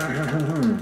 Hello.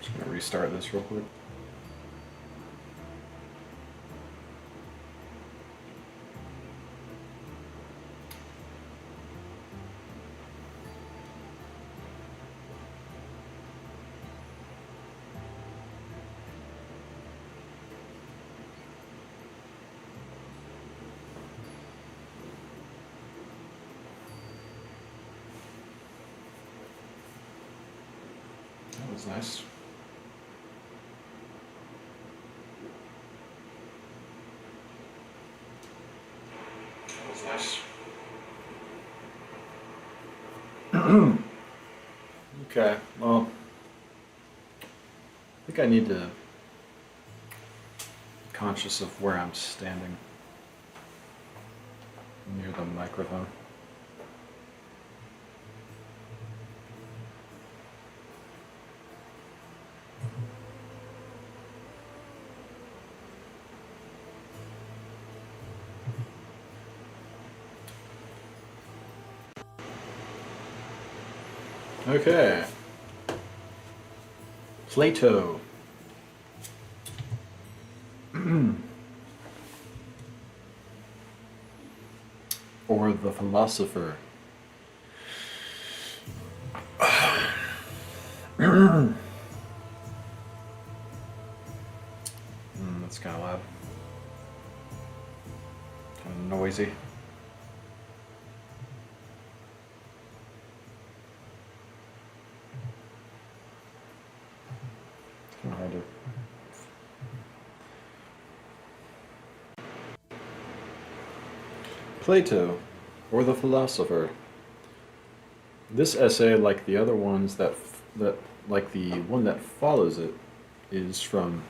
Just gonna restart this real quick. That was nice. That was nice. Okay, well, think I need to be conscious of where I'm standing near the microphone. Okay. Plato. Or the philosopher. That's kind of loud. Kind of noisy. It's kind of hard to... Plato, or the philosopher. This essay, like the other ones like the one that follows it, is from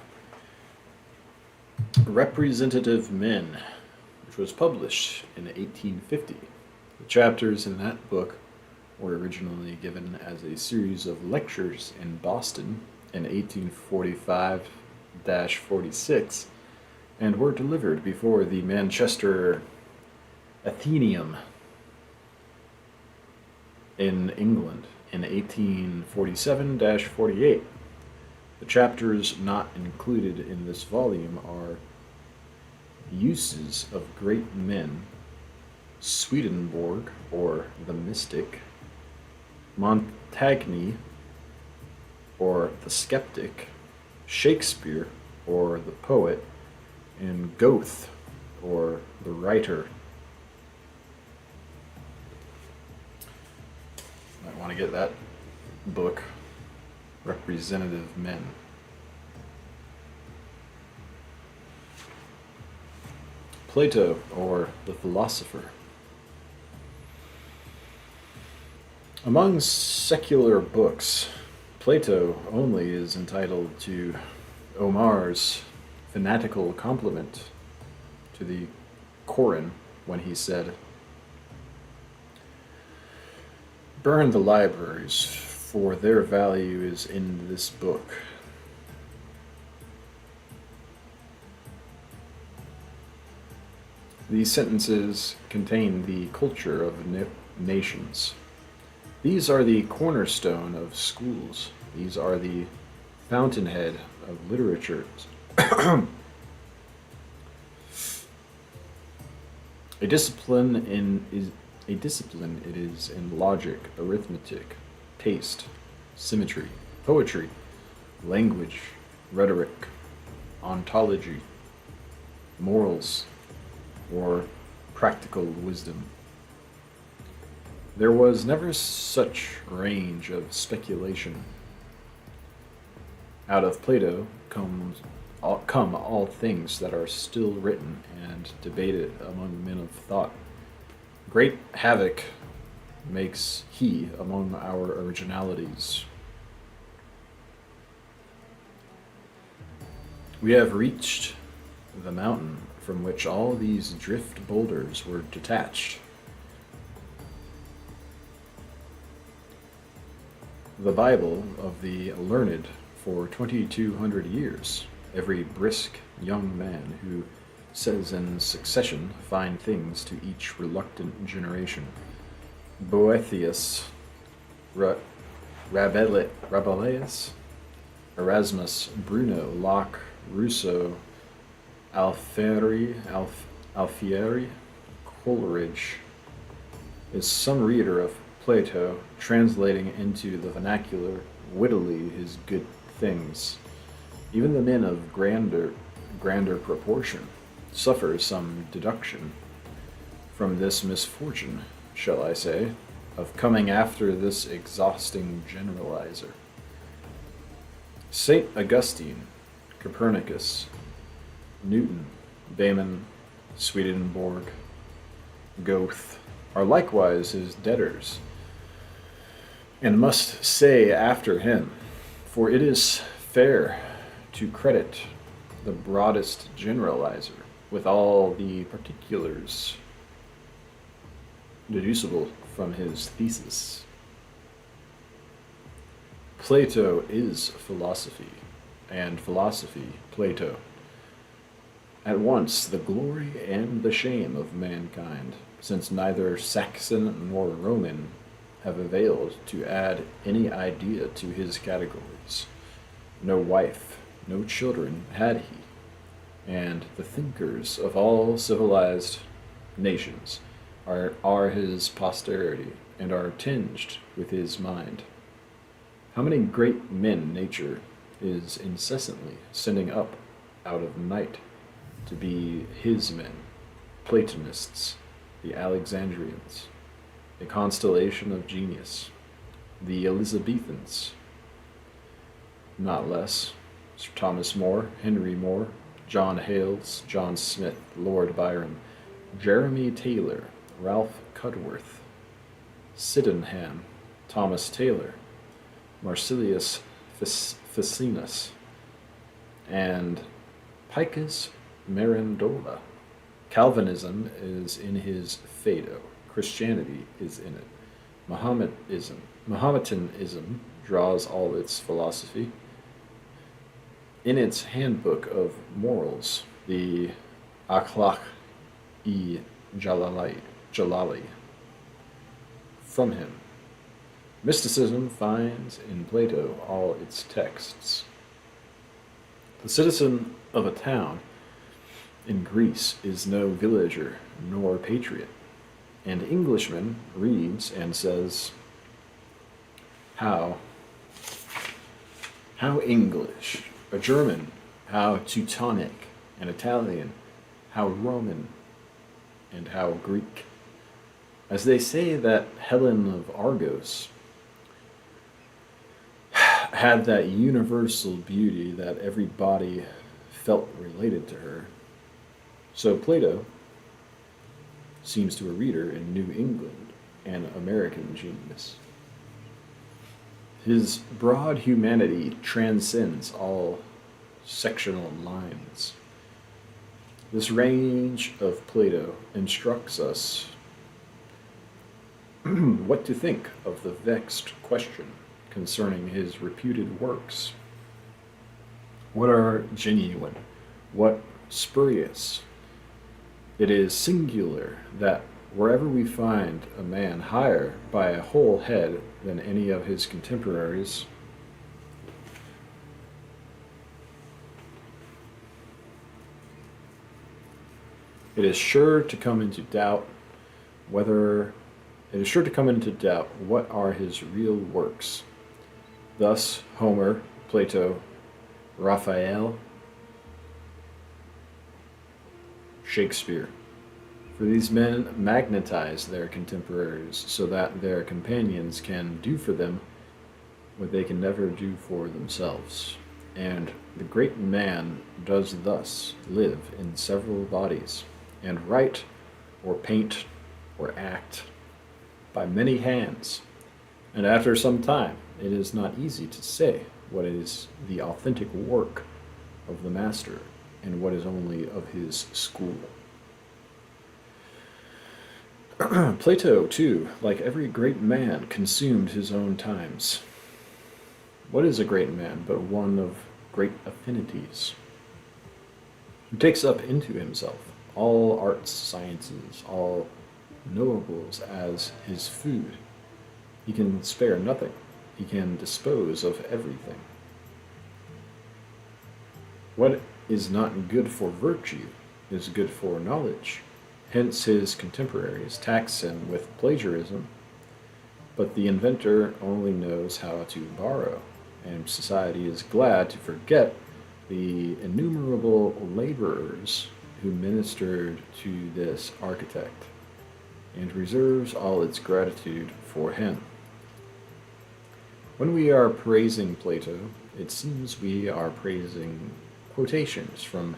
Representative Men, which was published in 1850. The chapters in that book were originally given as a series of lectures in Boston in 1845-46 and were delivered before the Manchester Athenaeum in England in 1847-48. The chapters not included in this volume are Uses of Great Men, Swedenborg, or the Mystic, Montaigne, or the Skeptic, Shakespeare, or the Poet, and Goethe, or the Writer. Might want to get that book, Representative Men. Plato, or the philosopher. Among secular books, Plato only is entitled to Omar's fanatical compliment to the Koran when he said, "Burn the libraries, for their value is in this book." These sentences contain the culture of nations. These are the cornerstone of schools. These are the fountainhead of literatures. A discipline it is in logic, arithmetic, taste, symmetry, poetry, language, rhetoric, ontology, morals, or practical wisdom. There was never such range of speculation. Out of Plato come all things that are still written and debated among men of thought. Great havoc makes he among our originalities. We have reached the mountain from which all these drift boulders were detached. The Bible of the learned for 2,200 years, every brisk young man who says in succession fine things to each reluctant generation. Boethius, Rabelais, Erasmus, Bruno, Locke, Rousseau, Alfieri, Coleridge, is some reader of Plato translating into the vernacular wittily his good things. Even the men of grander proportion suffer some deduction from this misfortune, shall I say, of coming after this exhausting generalizer. Saint Augustine, Copernicus, Newton, Behmen, Swedenborg, Goethe are likewise his debtors, and must say after him, for it is fair to credit the broadest generalizer with all the particulars deducible from his thesis. Plato is philosophy, and philosophy Plato. At once the glory and the shame of mankind, since neither Saxon nor Roman have availed to add any idea to his categories. No wife, no children had he, and the thinkers of all civilized nations are his posterity and are tinged with his mind. How many great men nature is incessantly sending up out of night to be his men, Platonists, the Alexandrians, a constellation of genius, the Elizabethans, not less, Sir Thomas More, Henry More, John Hales, John Smith, Lord Byron, Jeremy Taylor, Ralph Cudworth, Sydenham, Thomas Taylor, Marcellus Ficinus, and Picus Mirandola. Calvinism is in his Phaedo. Christianity is in it. Mohammedanism draws all its philosophy. In its handbook of morals, the Akhlaq-i Jalali, from him. Mysticism finds in Plato all its texts. The citizen of a town in Greece is no villager nor patriot. And Englishman reads and says, How English, a German, how Teutonic, an Italian, how Roman, and how Greek. As they say that Helen of Argos had that universal beauty that every body felt related to her, so Plato seems to a reader in New England an American genius. His broad humanity transcends all sectional lines. This range of Plato instructs us what to think of the vexed question concerning his reputed works. What are genuine? What spurious? It is singular that wherever we find a man higher by a whole head than any of his contemporaries, it is sure to come into doubt what are his real works. Thus Homer, Plato, Raphael, Shakespeare. For these men magnetize their contemporaries so that their companions can do for them what they can never do for themselves. And the great man does thus live in several bodies, and write, or paint, or act by many hands. And after some time, it is not easy to say what is the authentic work of the master and what is only of his school. Plato, too, like every great man, consumed his own times. What is a great man but one of great affinities, who takes up into himself all arts, sciences, all knowables as his food? He can spare nothing. He can dispose of everything. What is not good for virtue is good for knowledge. Hence his contemporaries tax him with plagiarism, but the inventor only knows how to borrow, and society is glad to forget the innumerable laborers who ministered to this architect, and reserves all its gratitude for him. When we are praising Plato, it seems we are praising quotations from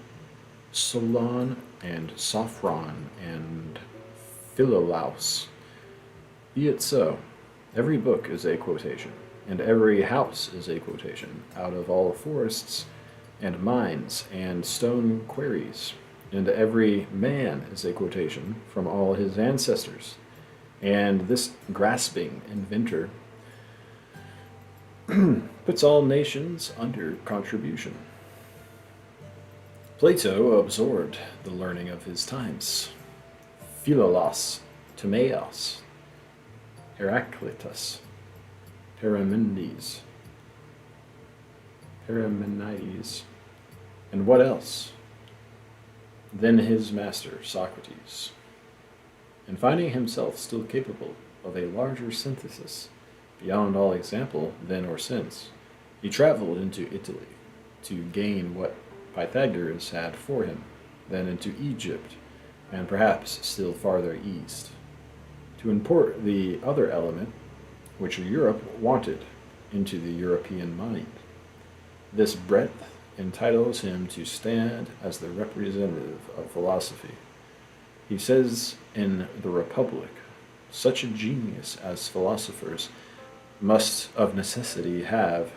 Solon and Sophron and Philolaus. Be it so. Every book is a quotation, and every house is a quotation. Out of all forests, and mines and stone quarries, and every man is a quotation from all his ancestors. And this grasping inventor puts all nations under contribution. Plato absorbed the learning of his times. Philolos, Timaeus, Heraclitus, Parmenides, Parmenides, and what else? Then his master, Socrates. And finding himself still capable of a larger synthesis, beyond all example then or since, he traveled into Italy to gain what Pythagoras had for him, then into Egypt, and perhaps still farther east, to import the other element which Europe wanted into the European mind. This breadth entitles him to stand as the representative of philosophy. He says in the Republic, such a genius as philosophers must of necessity have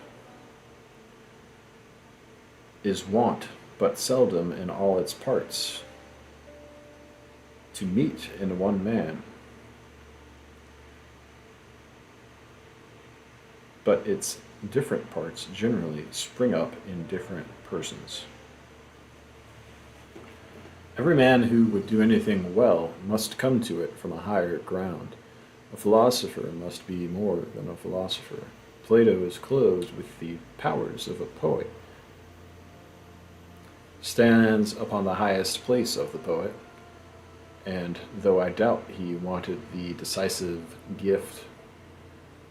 is wont, but seldom in all its parts, to meet in one man, but its different parts generally spring up in different persons. Every man who would do anything well must come to it from a higher ground. A philosopher must be more than a philosopher. Plato is clothed with the powers of a poet, stands upon the highest place of the poet, and though I doubt he wanted the decisive gift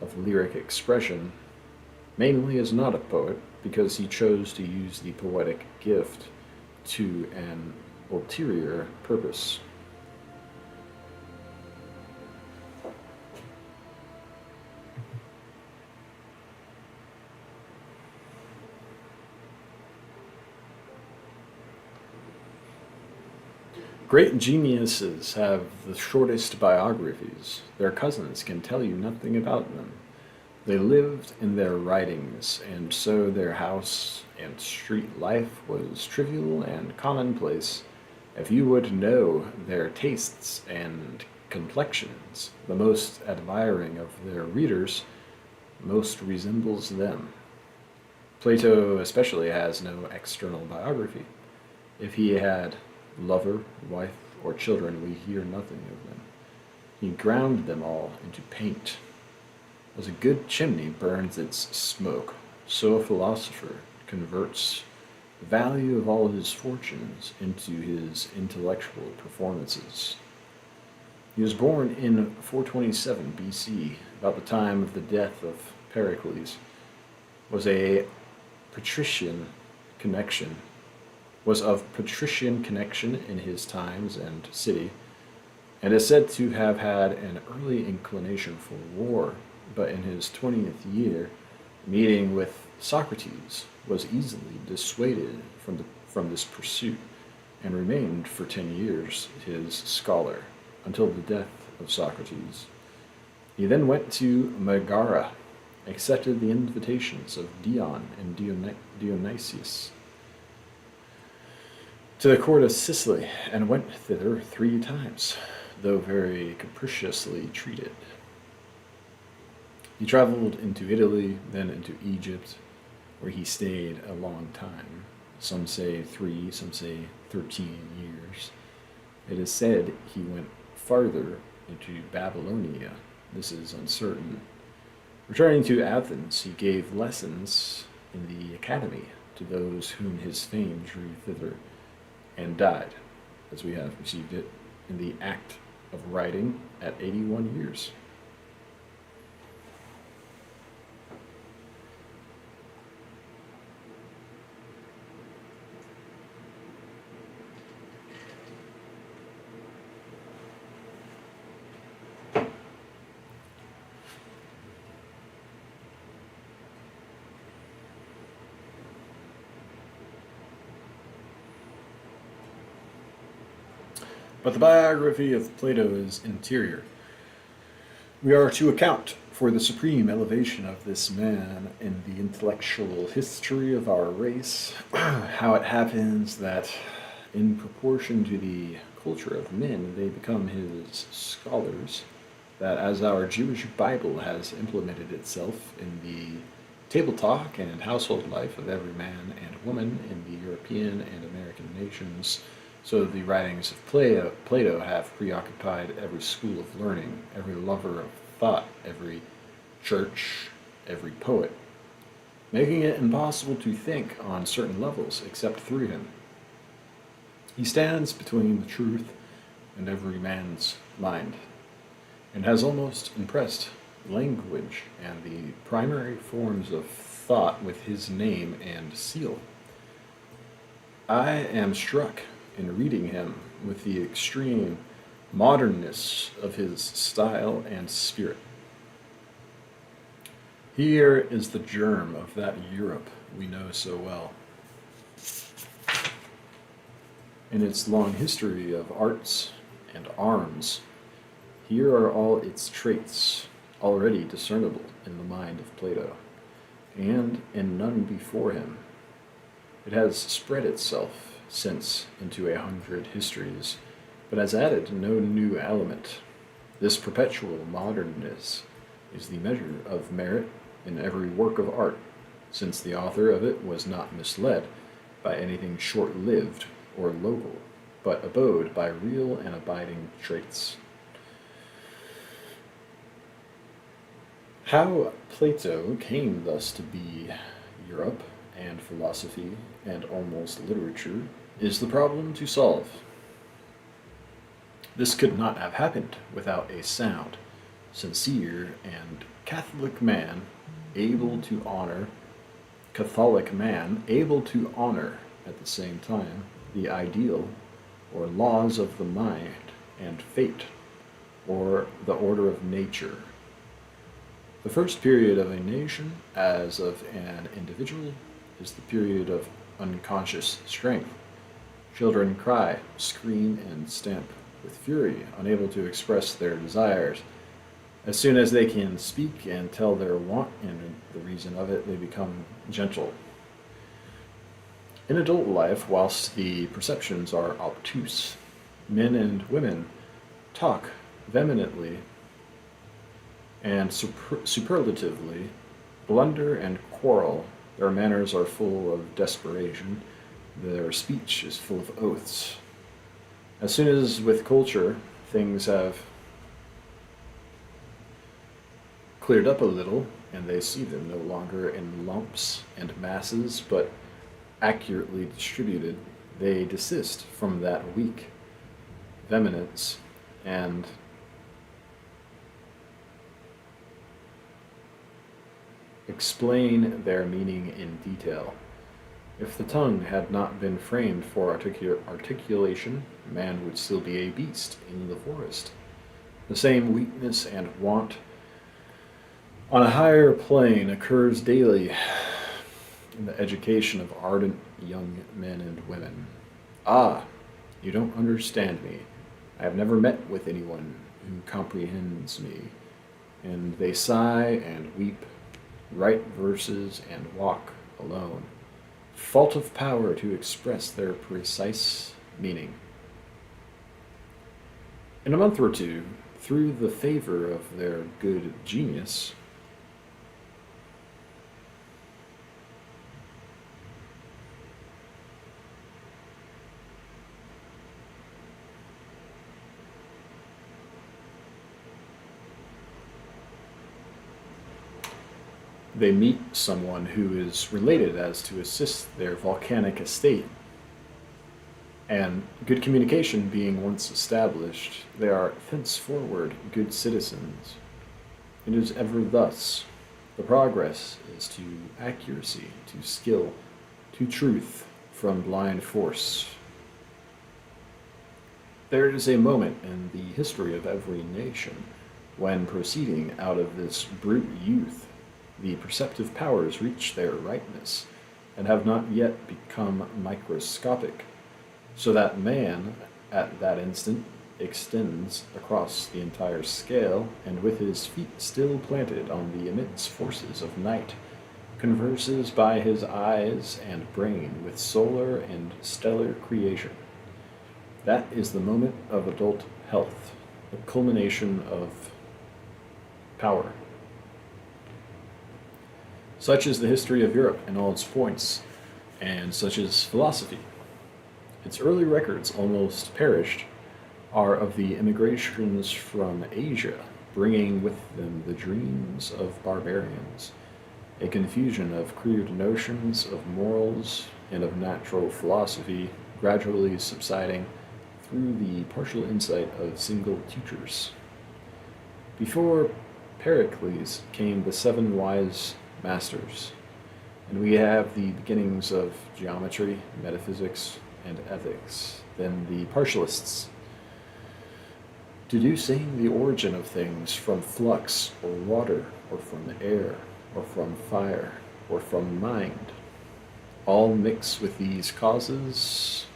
of lyric expression, mainly is not a poet because he chose to use the poetic gift to an ulterior purpose. Great geniuses have the shortest biographies. Their cousins can tell you nothing about them. They lived in their writings, and so their house and street life was trivial and commonplace. If you would know their tastes and complexions, the most admiring of their readers most resembles them. Plato especially has no external biography. If he had lover, wife, or children, we hear nothing of them. He ground them all into paint. As a good chimney burns its smoke, so a philosopher converts the value of all his fortunes into his intellectual performances. He was born in 427 BC, about the time of the death of Pericles, was of patrician connection in his times and city, and is said to have had an early inclination for war, but in his 20th year, meeting with Socrates, was easily dissuaded from this pursuit, and remained for 10 years his scholar, until the death of Socrates. He then went to Megara, accepted the invitations of Dion and Dionysius to the court of Sicily, and went thither 3 times, though very capriciously treated. He traveled into Italy, then into Egypt, where he stayed a long time. Some say 3, some say 13 years. It is said he went farther into Babylonia. This is uncertain. Returning to Athens, he gave lessons in the academy to those whom his fame drew thither, and died, as we have received it, in the act of writing at 81 years. But the biography of Plato is interior. We are to account for the supreme elevation of this man in the intellectual history of our race, how it happens that, in proportion to the culture of men, they become his scholars, that as our Jewish Bible has implemented itself in the table talk and household life of every man and woman in the European and American nations, so the writings of Plato have preoccupied every school of learning, every lover of thought, every church, every poet, making it impossible to think on certain levels except through him. He stands between the truth and every man's mind, and has almost impressed language and the primary forms of thought with his name and seal. I am struck in reading him with the extreme modernness of his style and spirit. Here is the germ of that Europe we know so well. In its long history of arts and arms, here are all its traits already discernible in the mind of Plato, and in none before him. It has spread itself since into 100 histories, but has added no new element. This perpetual modernness is the measure of merit in every work of art, since the author of it was not misled by anything short-lived or local, but abode by real and abiding traits. How Plato came thus to be Europe and philosophy and almost literature is the problem to solve. This could not have happened without a sound, sincere, and Catholic man able to honor, Catholic man able to honor at the same time the ideal or laws of the mind and fate, or the order of nature. The first period of a nation, as of an individual, is the period of unconscious strength. Children cry, scream, and stamp with fury, unable to express their desires. As soon as they can speak and tell their want and the reason of it, they become gentle. In adult life, whilst the perceptions are obtuse, men and women talk vehemently and superlatively, blunder and quarrel. Their manners are full of desperation. Their speech is full of oaths. As soon as with culture things have cleared up a little, and they see them no longer in lumps and masses, but accurately distributed, they desist from that weak vehemence and explain their meaning in detail. If the tongue had not been framed for articulation, man would still be a beast in the forest. The same weakness and want on a higher plane occurs daily in the education of ardent young men and women. Ah, you don't understand me. I have never met with anyone who comprehends me. And they sigh and weep, write verses and walk alone. Fault of power to express their precise meaning. In a month or two, through the favor of their good genius, they meet someone who is related as to assist their volcanic estate. And good communication being once established, they are thenceforward good citizens. It is ever thus. The progress is to accuracy, to skill, to truth, from blind force. There is a moment in the history of every nation when, proceeding out of this brute youth, the perceptive powers reach their ripeness and have not yet become microscopic, so that man, at that instant, extends across the entire scale, and with his feet still planted on the immense forces of night, converses by his eyes and brain with solar and stellar creation. That is the moment of adult health, the culmination of power. Such is the history of Europe in all its points, and such is philosophy. Its early records, almost perished, are of the immigrations from Asia, bringing with them the dreams of barbarians, a confusion of crude notions of morals and of natural philosophy, gradually subsiding through the partial insight of single teachers. Before Pericles came the seven wise masters, and we have the beginnings of geometry, metaphysics, and ethics. Then the partialists, deducing the origin of things from flux or water, or from air, or from fire, or from mind. All mix with these causes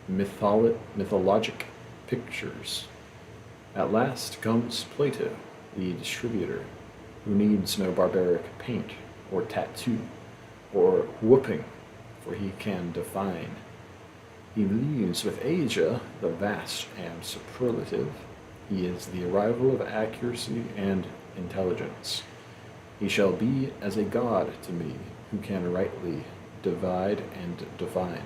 mythologic pictures. At last comes Plato, the distributor, who needs no barbaric paint, or tattoo, or whooping, for he can define. He leaves with Asia, the vast and superlative. He is the arrival of accuracy and intelligence. He shall be as a god to me, who can rightly divide and define.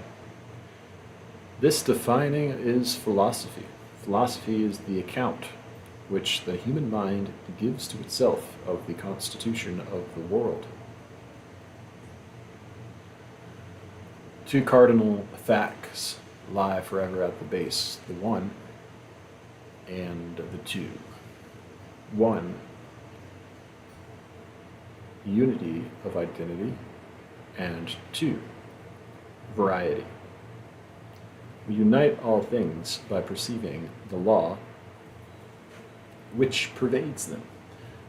This defining is philosophy. Philosophy is the account which the human mind gives to itself of the constitution of the world. Two cardinal facts lie forever at the base, the one and the two. One, unity of identity, and two, variety. We unite all things by perceiving the law which pervades them,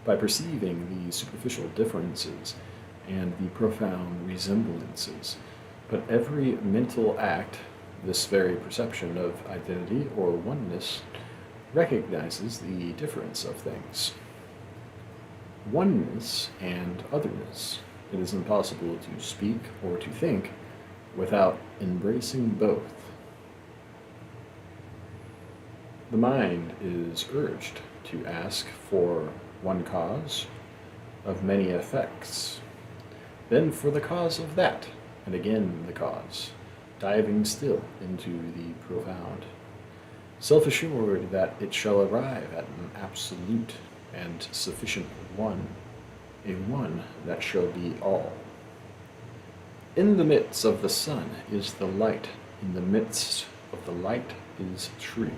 by perceiving the superficial differences and the profound resemblances. But every mental act, this very perception of identity or oneness, recognizes the difference of things. Oneness and otherness. It is impossible to speak or to think without embracing both. The mind is urged to ask for one cause of many effects, then for the cause of that, and again the cause, diving still into the profound, self-assured that it shall arrive at an absolute and sufficient one, a one that shall be all. In the midst of the sun is the light, in the midst of the light is truth,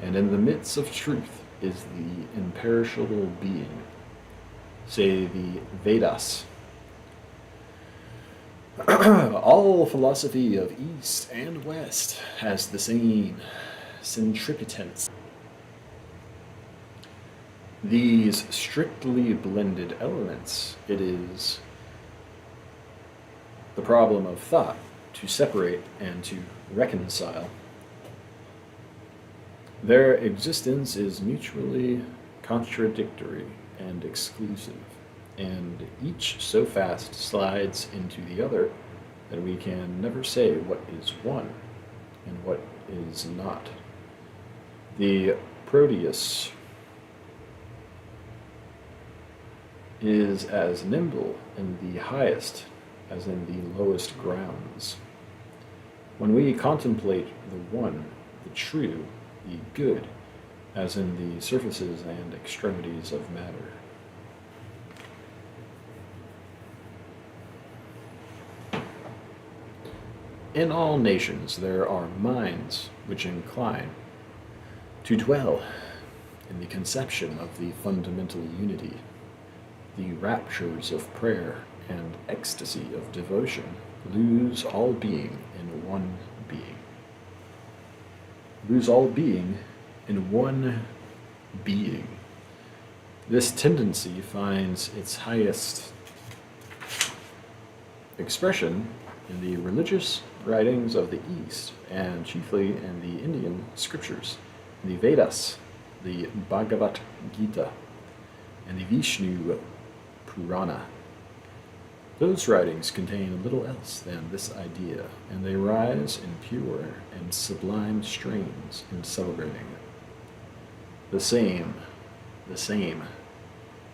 and in the midst of truth is the imperishable being, say the Vedas. All philosophy of East and West has the same centripetence. These strictly blended elements, it is the problem of thought to separate and to reconcile. Their existence is mutually contradictory and exclusive, and each so fast slides into the other that we can never say what is one and what is not. The Proteus is as nimble in the highest as in the lowest grounds. When we contemplate the one, the true, the good, as in the surfaces and extremities of matter. In all nations there are minds which incline to dwell in the conception of the fundamental unity. The raptures of prayer and ecstasy of devotion lose all being in one being. Lose all being in one being. This tendency finds its highest expression in the religious writings of the East, and chiefly in the Indian scriptures. the Vedas, the Bhagavad Gita, and the Vishnu Purana. Those writings contain little else than this idea, and they rise in pure and sublime strains in celebrating it. The same,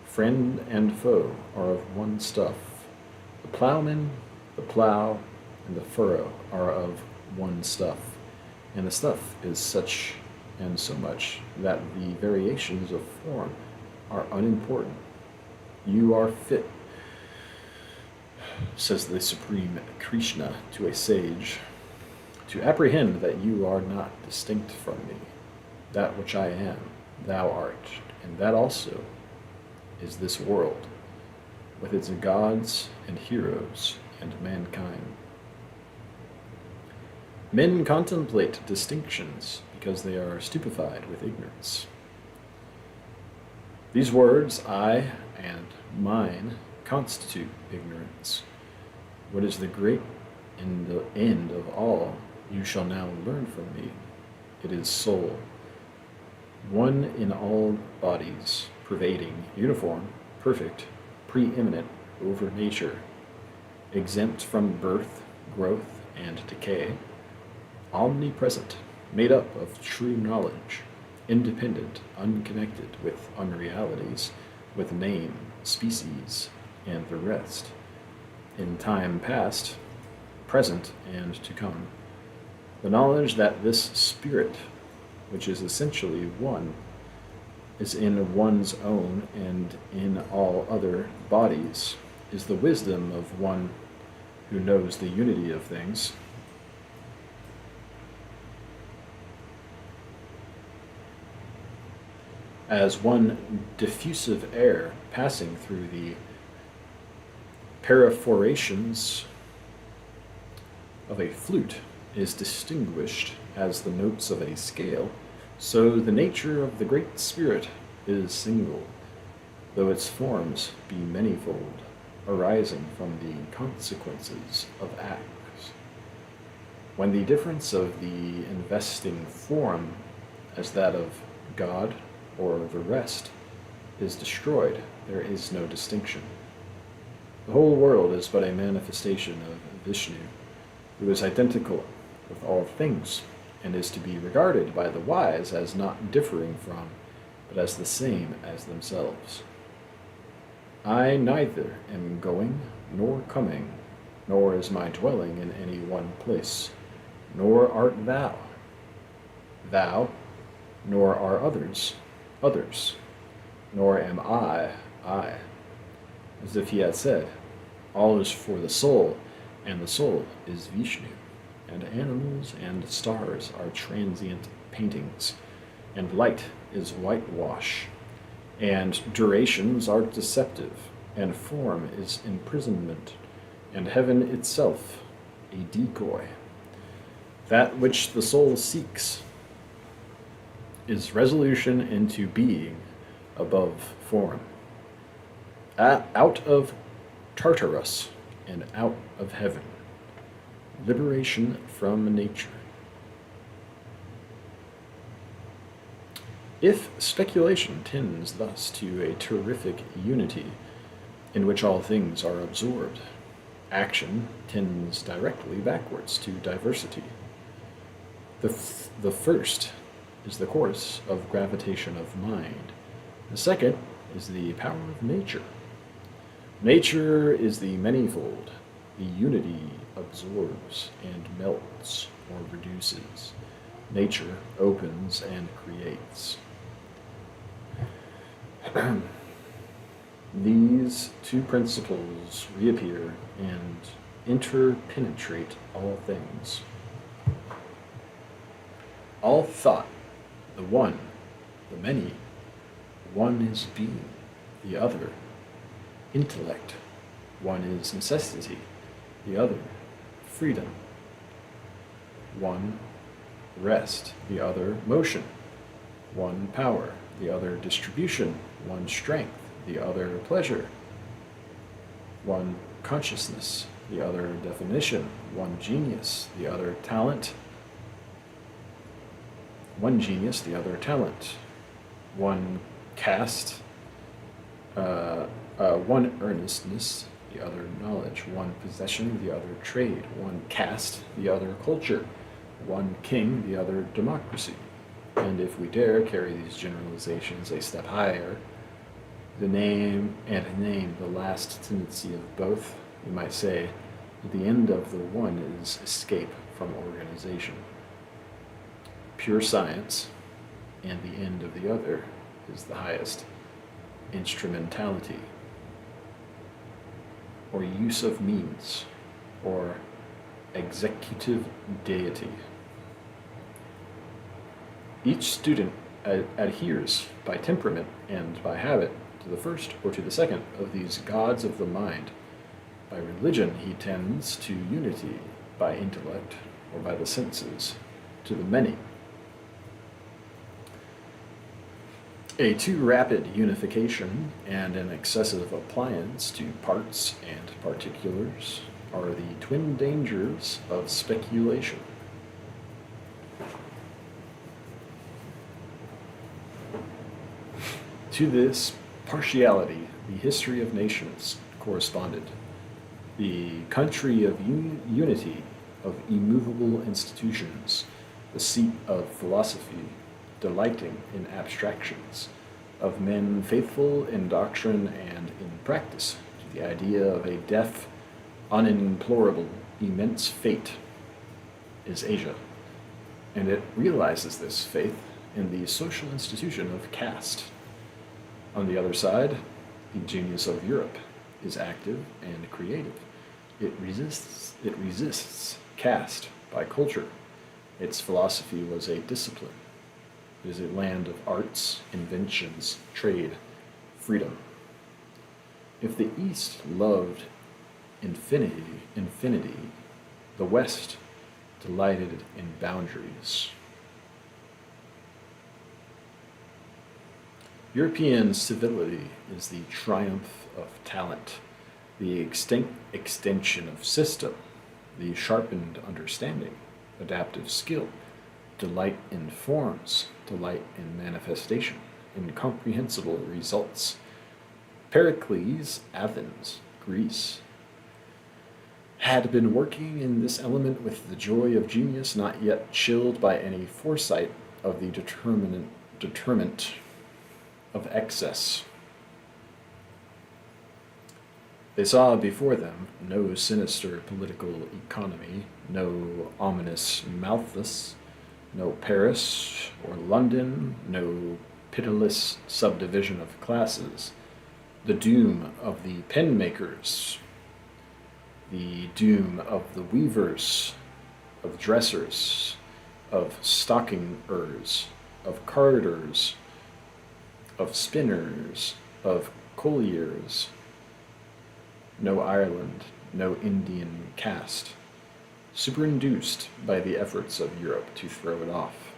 friend and foe are of one stuff. The plowman, the plow, and the furrow are of one stuff, and the stuff is such and so much that the variations of form are unimportant. You are fit, says the Supreme Krishna to a sage, to apprehend that you are not distinct from me. That which I am, thou art, and that also is this world, with its gods and heroes and mankind. Men contemplate distinctions because they are stupefied with ignorance. These words, I and mine, constitute ignorance. What is the great and the end of all, you shall now learn from me. It is soul, one in all bodies, pervading, uniform, perfect, preeminent over nature, exempt from birth, growth, and decay, omnipresent, made up of true knowledge, independent, unconnected with unrealities, with name, species, and the rest, in time past, present, and to come. The knowledge that this spirit, which is essentially one, is in one's own and in all other bodies, is the wisdom of one who knows the unity of things. As one diffusive air passing through the perforations of a flute is distinguished as the notes of a scale, so the nature of the Great Spirit is single, though its forms be manifold, arising from the consequences of acts. When the difference of the investing form, as that of God or the rest, is destroyed, there is no distinction. The whole world is but a manifestation of Vishnu, who is identical with all things, and is to be regarded by the wise as not differing from, but as the same as themselves. I neither am going nor coming, nor is my dwelling in any one place, nor art thou, nor are others, nor am I. As if he had said, all is for the soul, and the soul is Vishnu, and animals and stars are transient paintings, and light is whitewash, and durations are deceptive, and form is imprisonment, and heaven itself a decoy. That which the soul seeks is resolution into being above form. Out of Tartarus and out of heaven, liberation from nature. If speculation tends thus to a terrific unity in which all things are absorbed, action tends directly backwards to diversity. The first is the course of gravitation of mind. The second is the power of nature. Nature is the manifold. The unity absorbs and melts or reduces. Nature opens and creates. These two principles reappear and interpenetrate all things. All thought, the one, the many, one is being, the other, intellect, one is necessity, the other, freedom, one, rest, the other, motion, one, power, the other, distribution, one, strength, the other, pleasure, one, consciousness, the other, definition, one, genius, the other, talent, one genius, the other talent, one caste, one earnestness, the other knowledge, one possession, the other trade, one caste, the other culture, one king, the other democracy. And if we dare carry these generalizations a step higher, name the last tendency of both, we might say that the end of the one is escape from organization. Pure science, and the end of the other is the highest instrumentality, or use of means, or executive deity. Each student adheres by temperament and by habit to the first or to the second of these gods of the mind. By religion he tends to unity, by intellect or by the senses to the many. A too rapid unification and an excessive appliance to parts and particulars are the twin dangers of speculation. To this partiality, the history of nations corresponded. The country of unity, of immovable institutions, the seat of philosophy, delighting in abstractions, of men faithful in doctrine and in practice to the idea of a deaf, unimplorable, immense fate, is Asia. And it realizes this faith in the social institution of caste. On the other side, the genius of Europe is active and creative. It resists caste by culture. Its philosophy was a discipline. It is a land of arts, inventions, trade, freedom. If the East loved infinity, the West delighted in boundaries. European civility is the triumph of talent, the extension of system, the sharpened understanding, adaptive skill, delight in forms, delight in manifestation, incomprehensible results. Pericles, Athens, Greece, had been working in this element with the joy of genius not yet chilled by any foresight of the determinant of excess. They saw before them no sinister political economy, no ominous Malthus, no Paris or London, no pitiless subdivision of classes, the doom of the pen makers, the doom of the weavers, of dressers, of stockingers, of carders, of spinners, of colliers. No Ireland, no Indian caste, superinduced by the efforts of Europe to throw it off.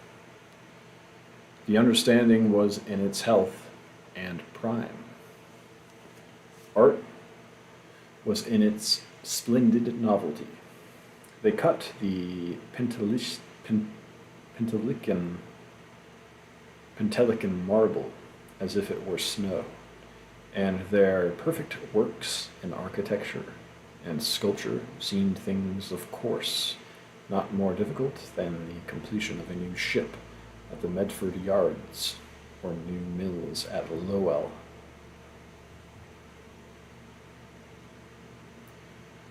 The understanding was in its health and prime. Art was in its splendid novelty. They cut the Pentelican marble as if it were snow, and their perfect works in architecture and sculpture seemed things of course, not more difficult than the completion of a new ship at the Medford Yards or new mills at Lowell.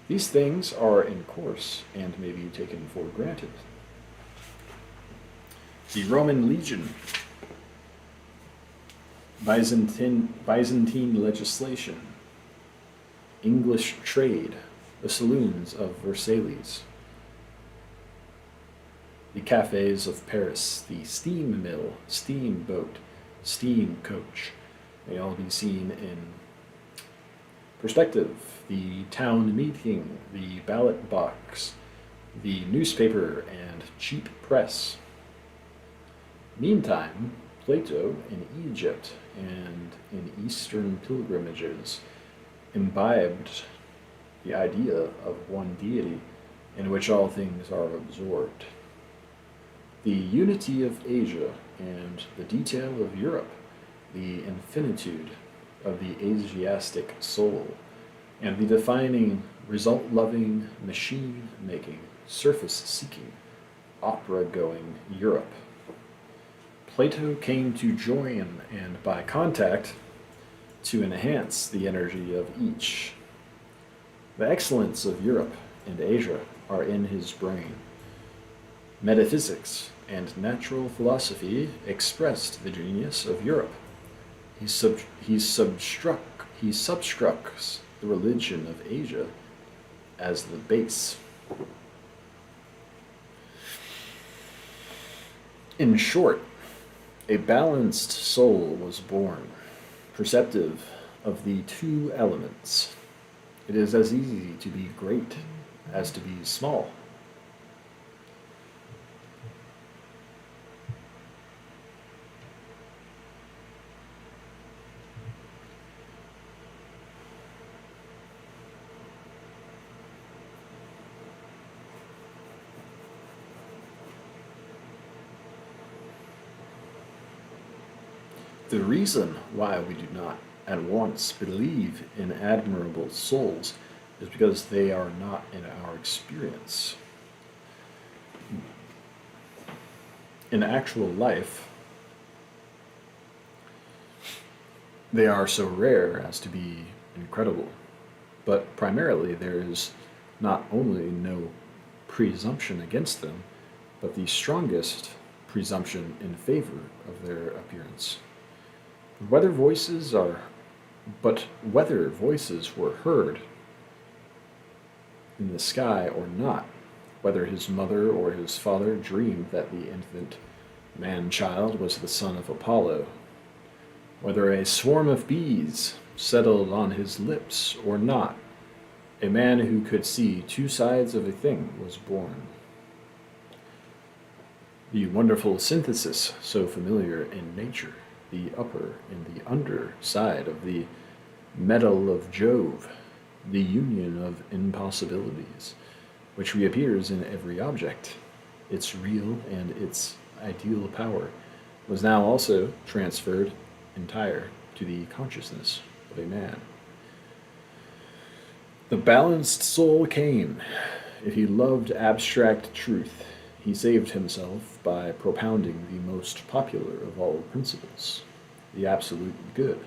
These things are in course and may be taken for granted. The Roman legion, Byzantine legislation, English trade, the saloons of Versailles, the cafes of Paris, the steam mill, steamboat, steam coach, may all be seen in perspective. The town meeting, the ballot box, the newspaper and cheap press. Meantime, Plato in Egypt and in Eastern pilgrimages imbibed the idea of one deity in which all things are absorbed. The unity of Asia and the detail of Europe, the infinitude of the Asiatic soul, and the defining, result loving, machine making, surface seeking, opera going Europe. Plato came to join and, by contact, to enhance the energy of each. The excellence of Europe and Asia are in his brain. Metaphysics and natural philosophy expressed the genius of Europe. He substructs the religion of Asia as the base. In short, a balanced soul was born, perceptive of the two elements. It is as easy to be great as to be small. The reason why we do not at once believe in admirable souls is because they are not in our experience. In actual life, they are so rare as to be incredible. But primarily, there is not only no presumption against them, but the strongest presumption in favor of their appearance. Whether voices were heard in the sky or not, whether his mother or his father dreamed that the infant man-child was the son of Apollo, whether a swarm of bees settled on his lips or not, a man who could see two sides of a thing was born. The wonderful synthesis so familiar in nature, the upper and the under side of the medal of Jove, the union of impossibilities, which reappears in every object, its real and its ideal power, was now also transferred entire to the consciousness of a man. The balanced soul came. If he loved abstract truth, he saved himself by propounding the most popular of all principles, the absolute good,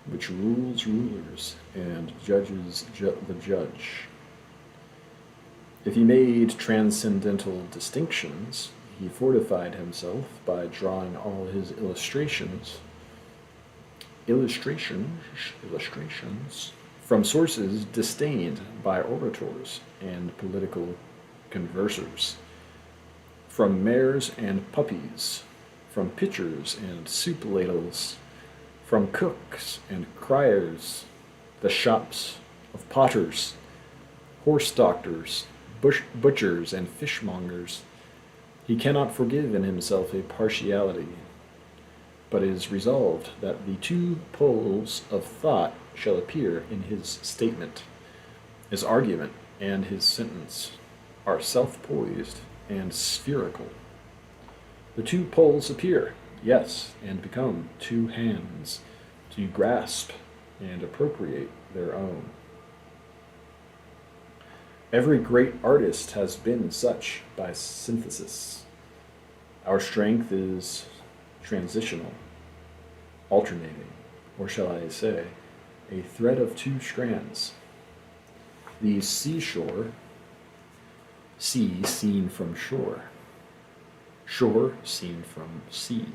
which rules rulers and judges the judge. If he made transcendental distinctions, he fortified himself by drawing all his illustrations from sources disdained by orators and political conversers, from mares and puppies, from pitchers and soup ladles, from cooks and criers, the shops of potters, horse doctors, butchers, and fishmongers. He cannot forgive in himself a partiality, but is resolved that the two poles of thought shall appear in his statement. His argument and his sentence are self-poised and spherical. The two poles appear, yes, and become two hands to grasp and appropriate their own. Every great artist has been such by synthesis. Our strength is transitional, alternating, or shall I say, a thread of two strands. The seashore, sea seen from shore, shore seen from sea.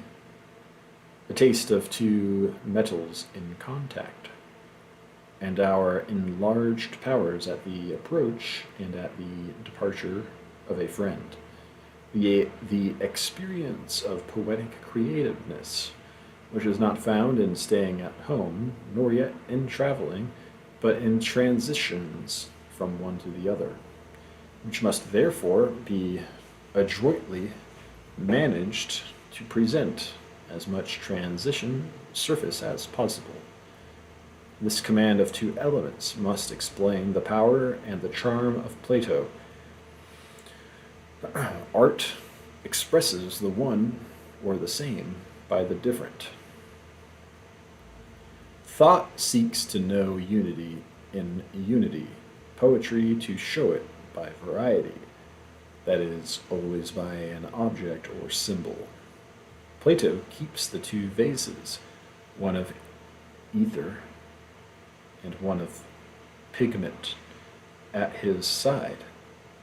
The taste of two metals in contact, and our enlarged powers at the approach and at the departure of a friend. The experience of poetic creativeness, which is not found in staying at home, nor yet in traveling, but in transitions from one to the other, which must therefore be adroitly managed to present as much transition surface as possible. This command of two elements must explain the power and the charm of Plato. Art expresses the one or the same by the different. Thought seeks to know unity in unity, poetry to show it by variety, that is, always by an object or symbol. Plato keeps the two vases, one of ether and one of pigment, at his side,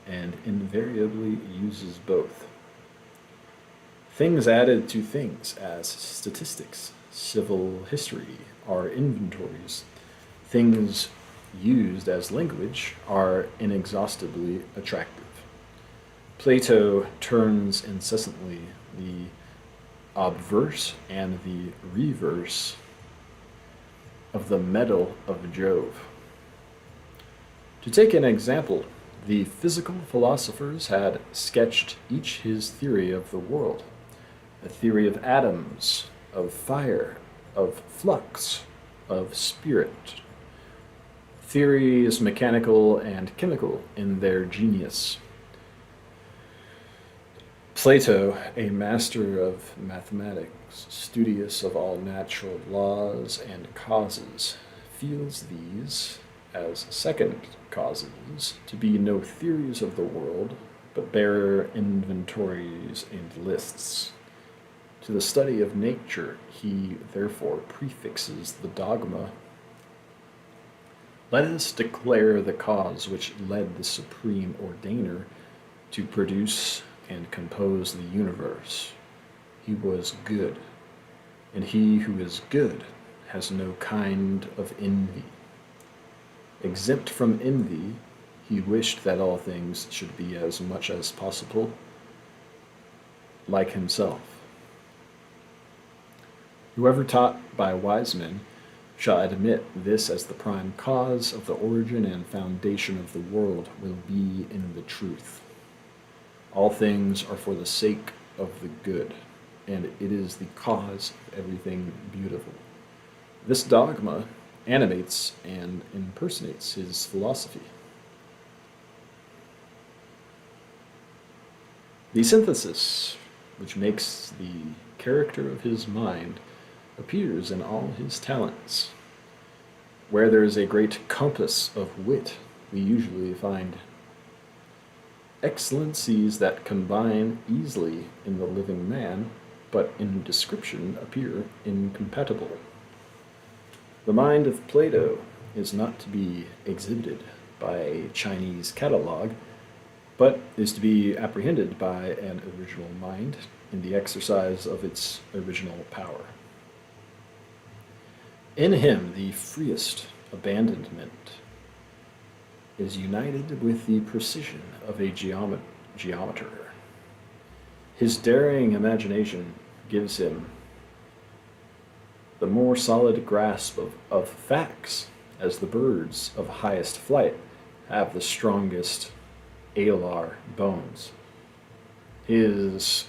and invariably uses both. Things added to things, as statistics, civil history, are inventories. Things used as language are inexhaustibly attractive. Plato turns incessantly the obverse and the reverse of the medal of Jove. To take an example, the physical philosophers had sketched each his theory of the world, a theory of atoms, of fire, of flux, of spirit. Theories mechanical and chemical in their genius. Plato, a master of mathematics, studious of all natural laws and causes, feels these, as second causes, to be no theories of the world, but bare inventories and lists. To the study of nature he therefore prefixes the dogma: let us declare the cause which led the supreme ordainer to produce and compose the universe. He was good, and he who is good has no kind of envy. Exempt from envy, he wished that all things should be as much as possible like himself. Whoever taught by wise men shall admit this as the prime cause of the origin and foundation of the world will be in the truth. All things are for the sake of the good, and it is the cause of everything beautiful. This dogma animates and impersonates his philosophy. The synthesis, which makes the character of his mind, appears in all his talents. Where there is a great compass of wit, we usually find excellencies that combine easily in the living man, but in description appear incompatible. The mind of Plato is not to be exhibited by a Chinese catalogue, but is to be apprehended by an original mind in the exercise of its original power. In him, the freest abandonment is united with the precision of a geometer. His daring imagination gives him the more solid grasp of facts, as the birds of highest flight have the strongest alar bones. His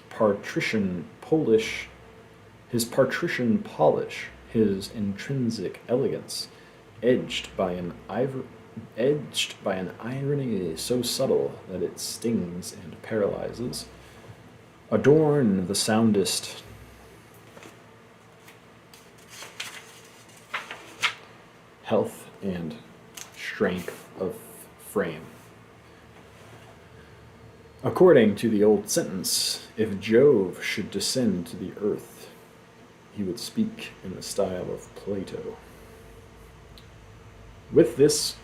patrician polish, his intrinsic elegance, edged by an irony so subtle that it stings and paralyzes, adorn the soundest health and strength of frame. According to the old sentence, if Jove should descend to the earth, he would speak in the style of Plato. With this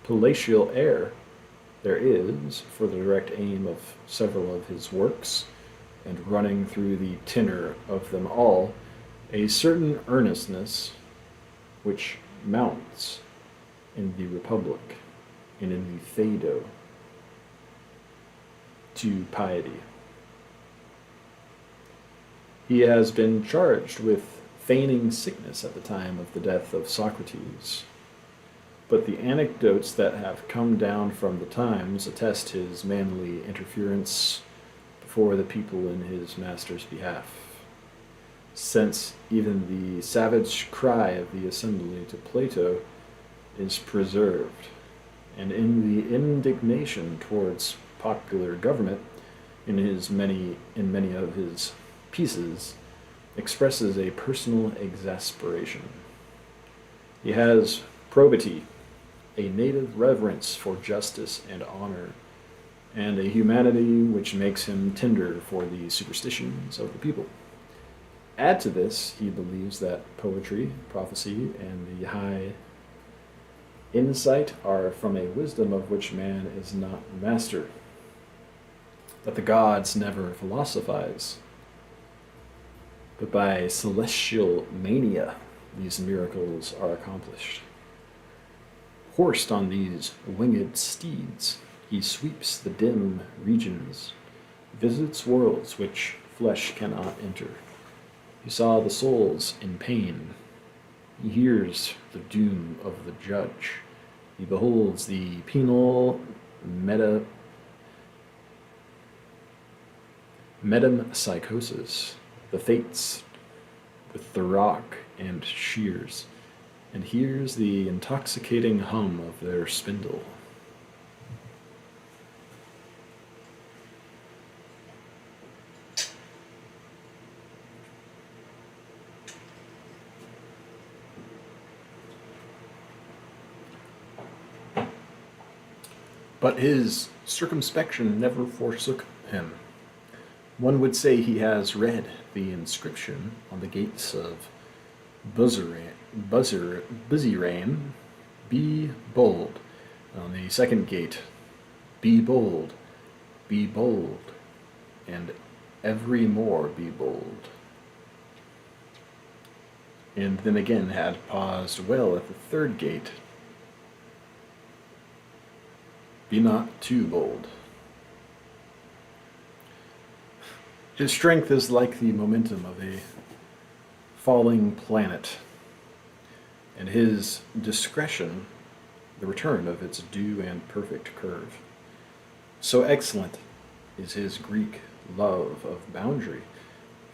palatial air, there is, for the direct aim of several of his works, and running through the tenor of them all, a certain earnestness which mounts in the Republic and in the Phaedo to piety. He has been charged with feigning sickness at the time of the death of Socrates, but the anecdotes that have come down from the times attest his manly interference before the people in his master's behalf, since even the savage cry of the assembly to Plato is preserved, and in the indignation towards popular government in many of his pieces expresses a personal exasperation. He has probity, a native reverence for justice and honor, and a humanity which makes him tender for the superstitions of the people. Add to this, he believes that poetry, prophecy, and the high insight are from a wisdom of which man is not master, that the gods never philosophize, but by celestial mania these miracles are accomplished. Horsed on these winged steeds, he sweeps the dim regions, visits worlds which flesh cannot enter. He saw the souls in pain. He hears the doom of the judge. He beholds the penal metempsychosis, the fates with the rock and shears, and hears the intoxicating hum of their spindle. But his circumspection never forsook him. One would say he has read the inscription on the gates of Buzzirain, be bold. On the second gate, be bold, and every more be bold. And then again had paused well at the third gate, be not too bold. His strength is like the momentum of a falling planet, and his discretion the return of its due and perfect curve. So excellent is his Greek love of boundary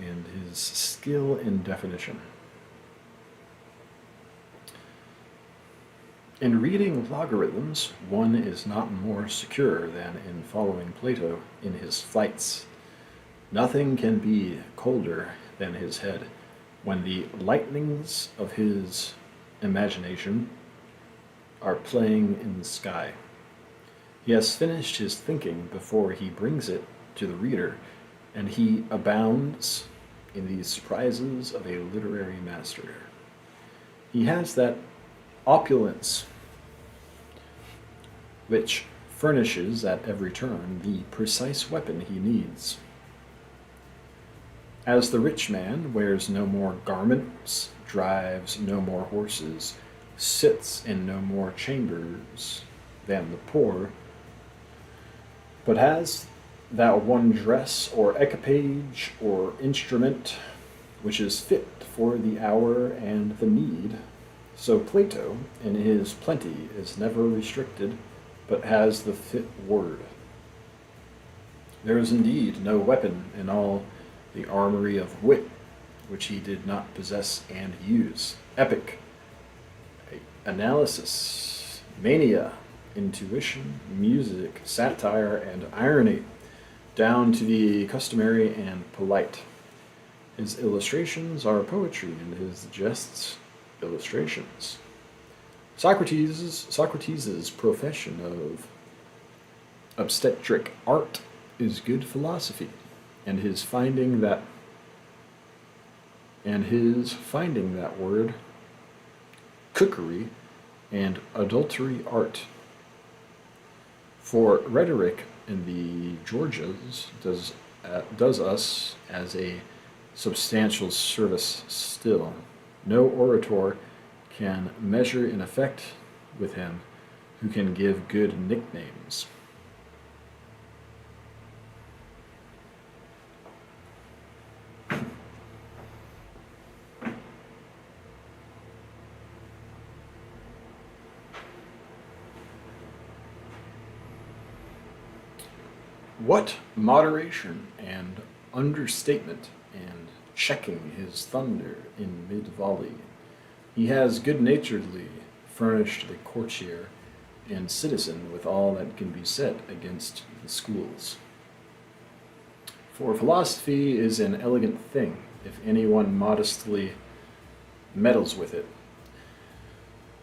and his skill in definition. In reading logarithms, one is not more secure than in following Plato in his flights. Nothing can be colder than his head when the lightnings of his imagination are playing in the sky. He has finished his thinking before he brings it to the reader, and he abounds in the surprises of a literary master. He has that opulence which furnishes at every turn the precise weapon he needs. As the rich man wears no more garments, drives no more horses, sits in no more chambers than the poor, but has that one dress or equipage or instrument which is fit for the hour and the need, so Plato, in his plenty, is never restricted, but has the fit word. There is indeed no weapon in all the armory of wit which he did not possess and use. Epic, analysis, mania, intuition, music, satire, and irony, down to the customary and polite. His illustrations are poetry, and his jests illustrations. Socrates' profession of obstetric art is good philosophy, and his finding that word cookery and adultery art. For rhetoric in the Georgias does us as a substantial service still. No orator can measure in effect with him who can give good nicknames. What moderation and understatement and checking his thunder in mid-volley. He has good-naturedly furnished the courtier and citizen with all that can be said against the schools. For philosophy is an elegant thing, if anyone modestly meddles with it.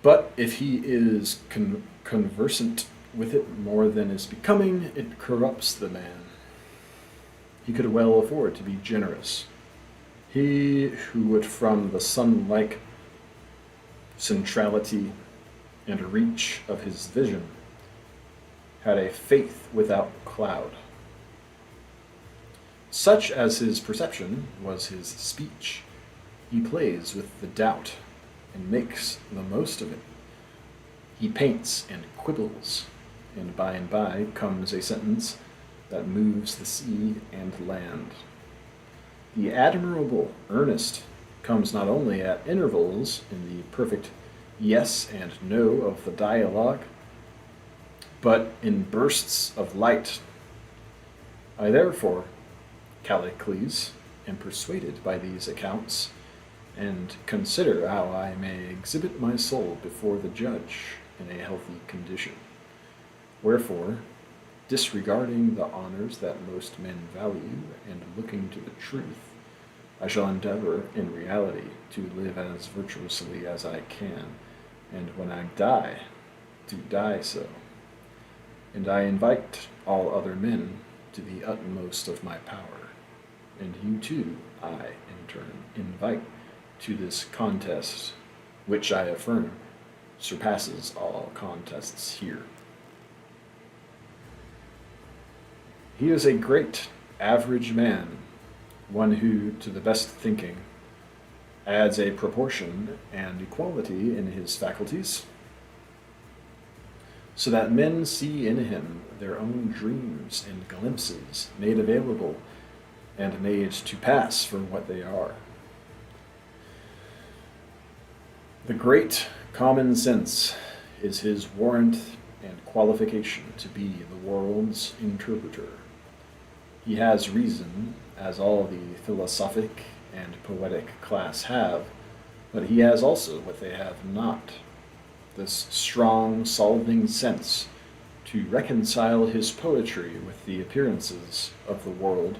But if he is conversant with it more than is becoming, it corrupts the man. He could well afford to be generous. He who would from the sun-like centrality and reach of his vision had a faith without cloud. Such as his perception was his speech. He plays with the doubt and makes the most of it. He paints and quibbles, and by comes a sentence that moves the sea and land. The admirable earnest comes not only at intervals in the perfect yes and no of the dialogue, but in bursts of light. I therefore, Callicles, am persuaded by these accounts, and consider how I may exhibit my soul before the judge in a healthy condition. Wherefore, disregarding the honors that most men value, and looking to the truth, I shall endeavor in reality to live as virtuously as I can, and when I die, to die so. And I invite all other men to the utmost of my power, and you too, I, in turn, invite to this contest, which I affirm surpasses all contests here. He is a great, average man, one who, to the best thinking, adds a proportion and equality in his faculties, so that men see in him their own dreams and glimpses made available and made to pass for what they are. The great common sense is his warrant and qualification to be the world's interpreter. He has reason, as all the philosophic and poetic class have, but he has also what they have not, this strong, solving sense to reconcile his poetry with the appearances of the world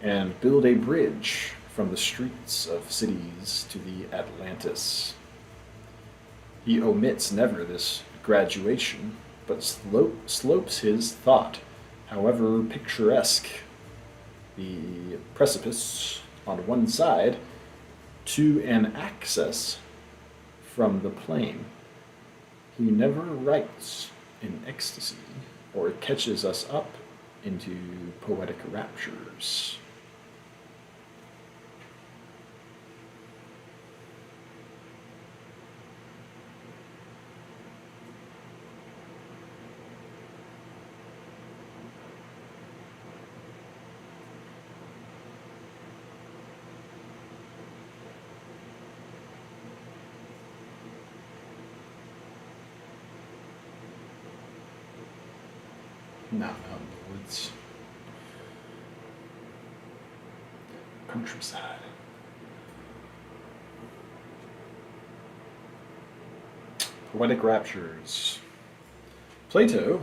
and build a bridge from the streets of cities to the Atlantis. He omits never this graduation, but slopes his thought, however picturesque the precipice on one side, to an access from the plain. He never writes in ecstasy or catches us up into poetic raptures. Not out in the woods. Countryside. Poetic raptures. Plato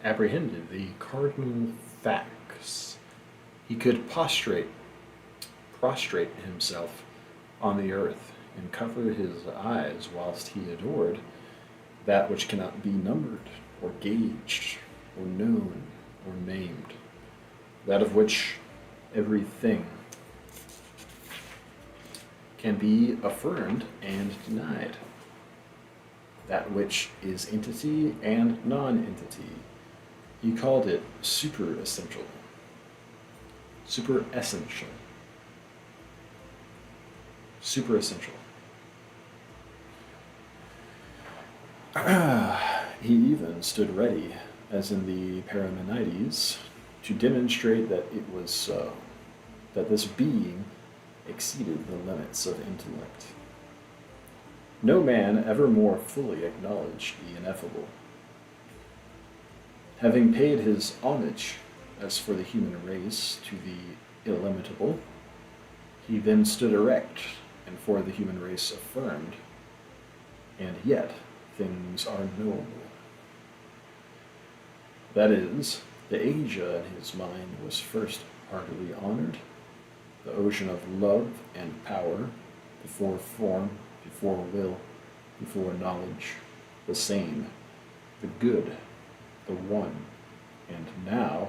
apprehended the cardinal facts. He could prostrate himself on the earth and cover his eyes whilst he adored that which cannot be numbered or gauged or known or named, that of which everything can be affirmed and denied, that which is entity and non-entity. He called it superessential. Superessential. Superessential. He even stood ready, as in the Parmenides, to demonstrate that it was so, that this being exceeded the limits of intellect. No man ever more fully acknowledged the ineffable. Having paid his homage, as for the human race, to the illimitable, he then stood erect, and for the human race affirmed, and yet things are knowable. That is, the Asia in his mind was first heartily honored, the ocean of love and power, before form, before will, before knowledge, the same, the good, the one, and now,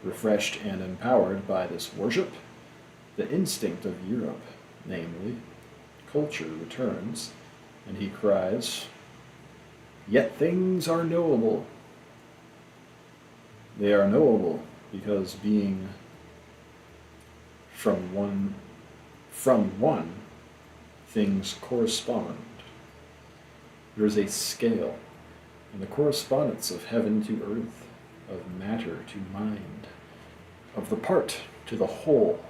refreshed and empowered by this worship, the instinct of Europe, namely, culture, returns, and he cries, "Yet things are knowable." They are knowable because being from one, things correspond. There is a scale in the correspondence of heaven to earth, of matter to mind, of the part to the whole,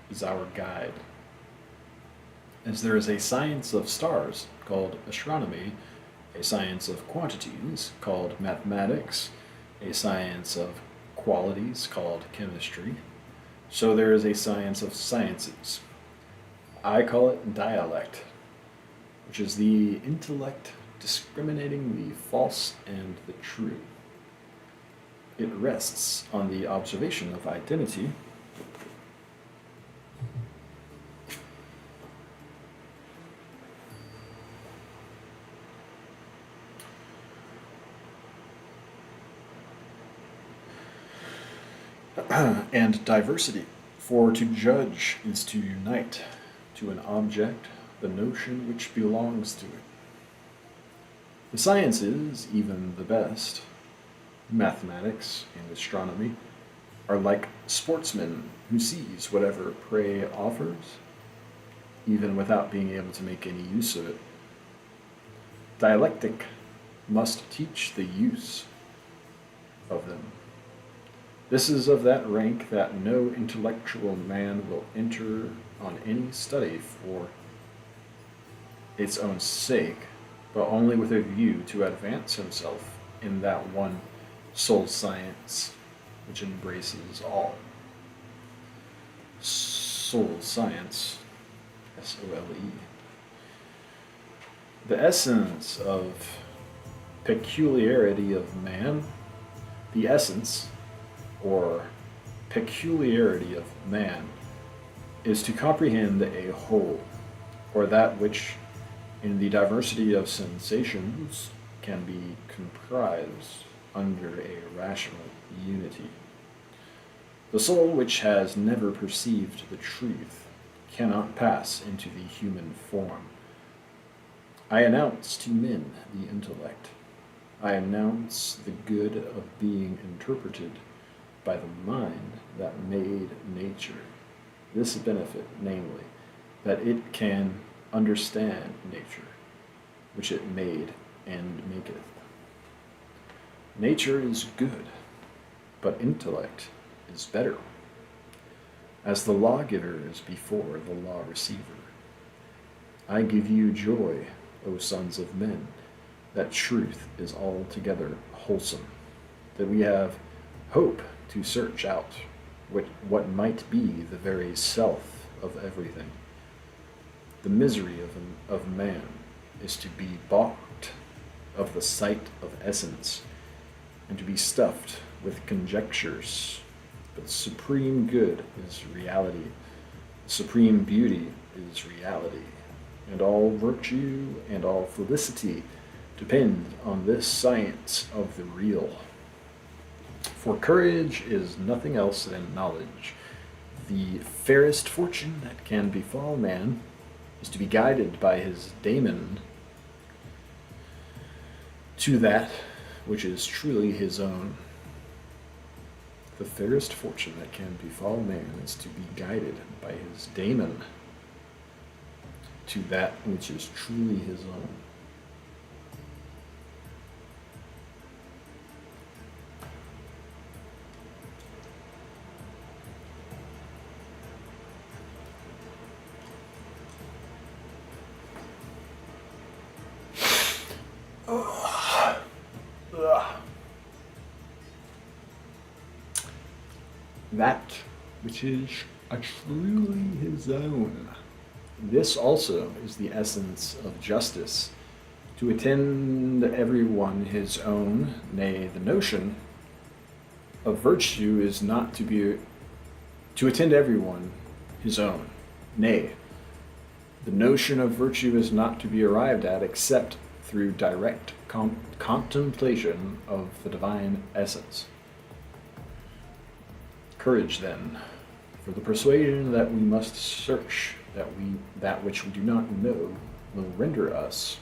is our guide. As there is a science of stars called astronomy, a science of quantities called mathematics, a science of qualities called chemistry, so there is a science of sciences. I call it dialect, which is the intellect discriminating the false and the true. It rests on the observation of identity and diversity. For to judge is to unite to an object the notion which belongs to it. The sciences, even the best, mathematics and astronomy, are like sportsmen who seize whatever prey offers, even without being able to make any use of it. Dialectic must teach the use of them. This is of that rank that no intellectual man will enter on any study for its own sake, but only with a view to advance himself in that one soul science which embraces all. Soul science, SOLE. The essence of peculiarity of man, the essence or peculiarity of man, is to comprehend a whole, or that which in the diversity of sensations can be comprised under a rational unity. The soul which has never perceived the truth cannot pass into the human form. I announce to men the intellect. I announce the good of being interpreted by the mind that made nature. This benefit, namely, that it can understand nature, which it made and maketh. Nature is good, but intellect is better, as the lawgiver is before the law receiver. I give you joy, O sons of men, that truth is altogether wholesome, that we have hope to search out what might be the very self of everything. The misery of man is to be balked of the sight of essence, and to be stuffed with conjectures. But supreme good is reality, supreme beauty is reality, and all virtue and all felicity depend on this science of the real. For courage is nothing else than knowledge. The fairest fortune that can befall man is to be guided by his daemon to that which is truly his own. The fairest fortune that can befall man is to be guided by his daemon to that which is truly his own. That which is truly his own. This also is the essence of justice, To attend every one his own, nay, the notion of virtue is not to be to attend everyone his own, nay, the notion of virtue is not to be arrived at except through direct contemplation of the divine essence. Courage, then, for the persuasion that we must search, that which we do not know will render us,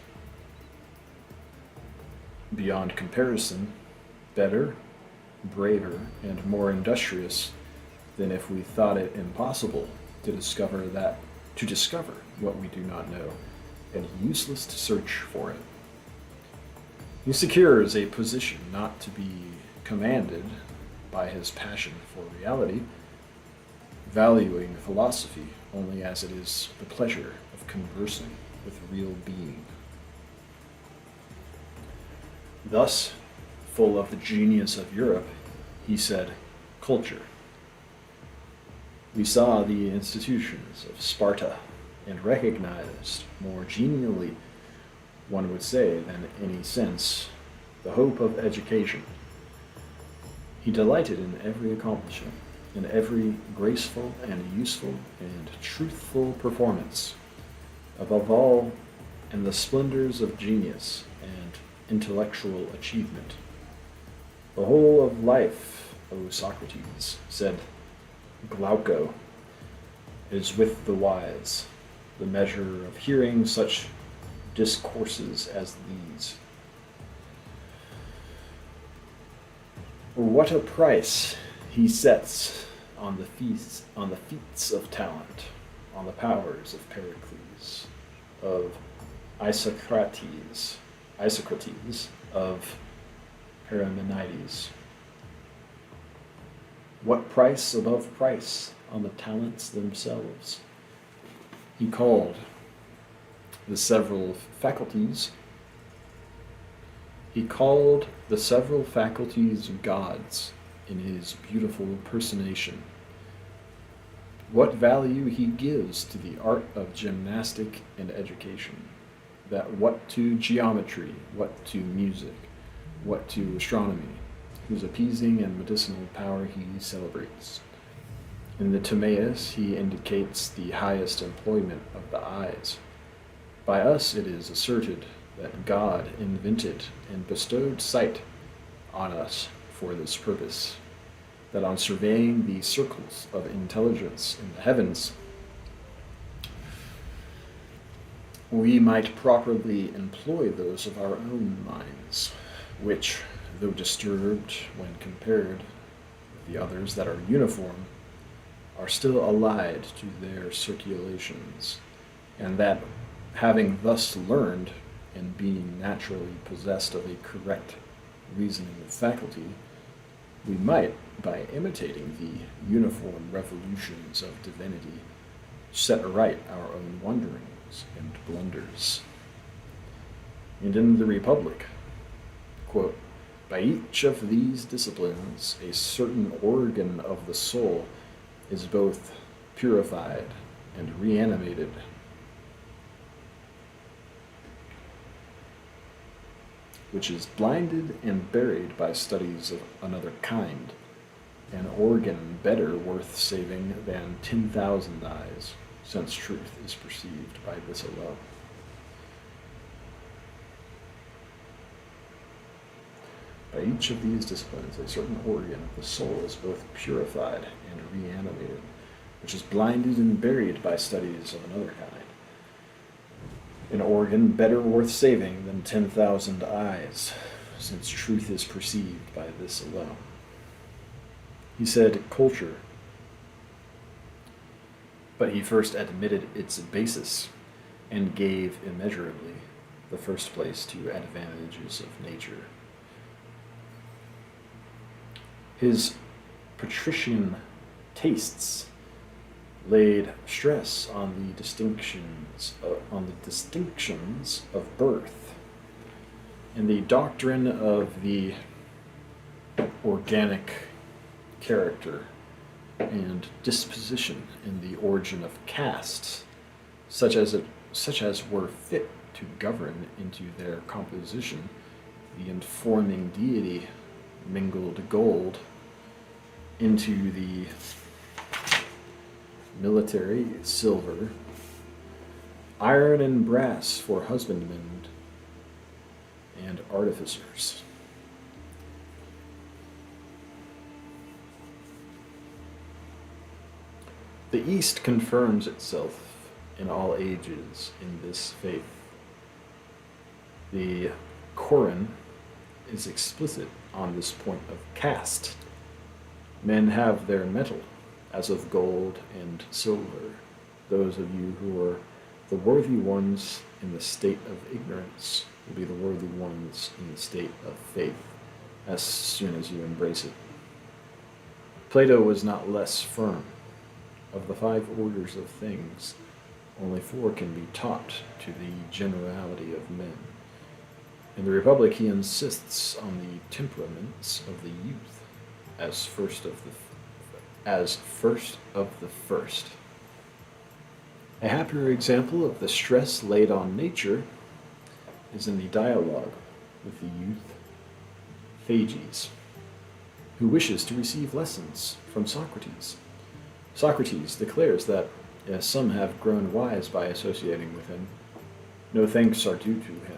beyond comparison, better, braver, and more industrious than if we thought it impossible to discover what we do not know, and useless to search for it. He secures a position not to be commanded by his passion for reality, valuing philosophy only as it is the pleasure of conversing with real being. Thus, full of the genius of Europe, he said, culture. We saw the institutions of Sparta and recognized more genially, one would say, than any sense, the hope of education. He delighted in every accomplishment, in every graceful and useful and truthful performance, above all, in the splendors of genius and intellectual achievement. The whole of life, O Socrates, said Glauco, is with the wise, the measure of hearing such discourses as these. What a price he sets on the feats of talent, on the powers of Pericles, of Isocrates, of Parmenides. What price above price on the talents themselves? He called the several faculties gods in his beautiful personation. What value he gives to the art of gymnastic and education, that what to geometry, what to music, what to astronomy, whose appeasing and medicinal power he celebrates. In the Timaeus he indicates the highest employment of the eyes. By us it is asserted that God invented and bestowed sight on us for this purpose, that on surveying the circles of intelligence in the heavens, we might properly employ those of our own minds, which, though disturbed when compared with the others that are uniform, are still allied to their circulations, and that, having thus learned, and being naturally possessed of a correct reasoning faculty, we might, by imitating the uniform revolutions of divinity, set aright our own wanderings and blunders. And in the Republic, quote, by each of these disciplines, a certain organ of the soul is both purified and reanimated. Which is blinded and buried by studies of another kind, an organ better worth saving than 10,000 eyes, since truth is perceived by this alone. By each of these disciplines, a certain organ of the soul is both purified and reanimated, which is blinded and buried by studies of another kind. An organ better worth saving than 10,000 eyes, since truth is perceived by this alone. He said culture, but he first admitted its basis and gave immeasurably the first place to advantages of nature. His patrician tastes laid stress on the distinctions of birth and the doctrine of the organic character and disposition in the origin of castes, such as were fit to govern into their composition the informing deity mingled gold into the military silver, iron and brass for husbandmen and artificers. The East confirms itself in all ages in this faith. The Koran is explicit on this point of caste. Men have their metal, as of gold and silver. Those of you who are the worthy ones in the state of ignorance will be the worthy ones in the state of faith, as soon as you embrace it. Plato was not less firm. Of the 5 orders of things, only 4 can be taught to the generality of men. In the Republic, he insists on the temperaments of the youth as first of the first. A happier example of the stress laid on nature is in the dialogue with the youth Phages, who wishes to receive lessons from Socrates. Socrates declares that, as some have grown wise by associating with him, no thanks are due to him,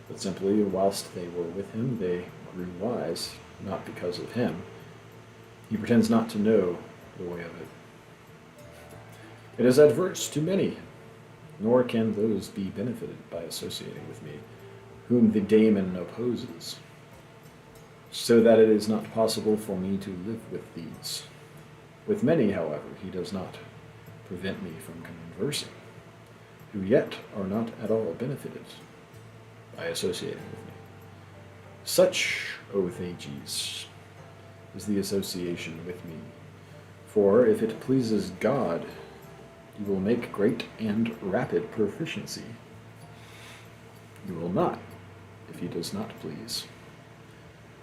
but simply whilst they were with him they grew wise, not because of him. He pretends not to know the way of it. It is adverse to many, nor can those be benefited by associating with me, whom the daemon opposes, so that it is not possible for me to live with these. With many, however, he does not prevent me from conversing, who yet are not at all benefited by associating with me. Such, O Phages, is the association with me. For if it pleases God, you will make great and rapid proficiency. You will not, if he does not please.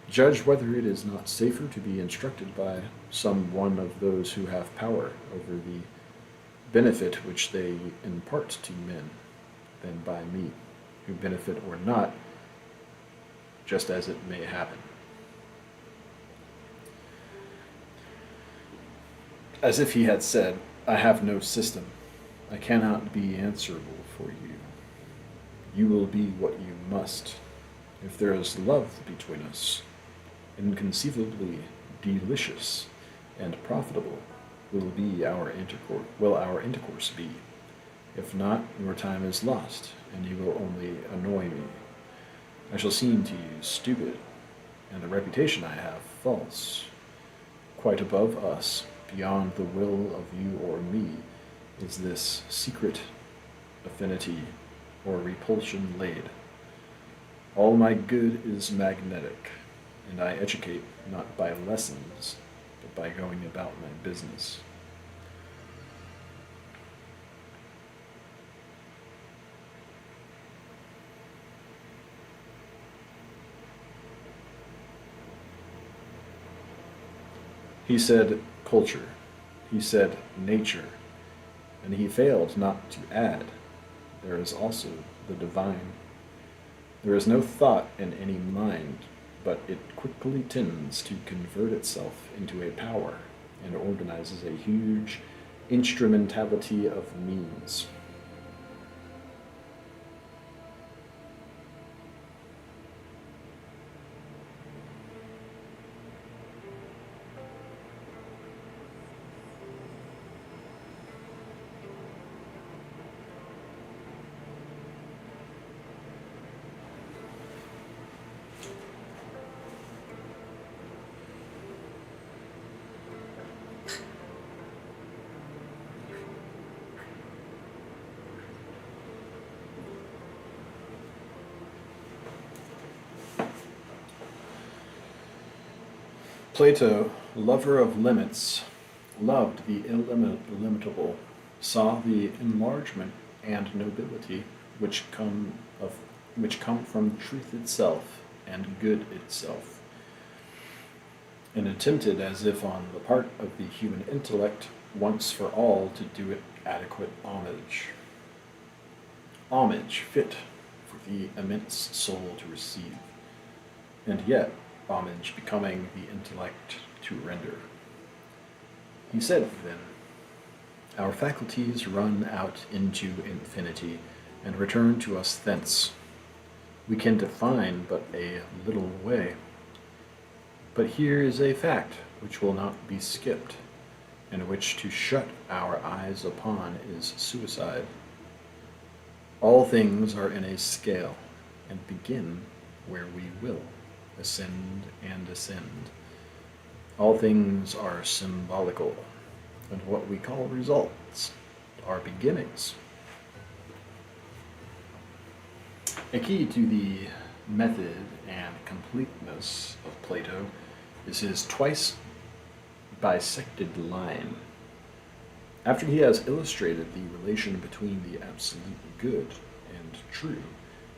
Judge whether it is not safer to be instructed by some one of those who have power over the benefit which they impart to men than by me, who benefit or not, just as it may happen. As if he had said, I have no system. I cannot be answerable for you. You will be what you must. If there is love between us, inconceivably delicious and profitable will our intercourse be. If not, your time is lost, and you will only annoy me. I shall seem to you stupid, and the reputation I have false. Quite above us, beyond the will of you or me, is this secret affinity or repulsion laid. All my good is magnetic, and I educate not by lessons, but by going about my business. He said culture, he said nature, and he failed not to add, there is also the divine. There is no thought in any mind, but it quickly tends to convert itself into a power and organizes a huge instrumentality of means. Plato, lover of limits, loved the illimitable, saw the enlargement and nobility which come from truth itself and good itself, and attempted, as if on the part of the human intellect, once for all to do it adequate homage. Homage fit the immense soul to receive, and yet homage becoming the intellect to render. He said then, our faculties run out into infinity, and return to us thence. We can define but a little way. But here is a fact which will not be skipped, and which to shut our eyes upon is suicide. All things are in a scale, and begin where we will, ascend and ascend. All things are symbolical, and what we call results are beginnings. A key to the method and completeness of Plato is his twice bisected line. After he has illustrated the relation between the absolute good and true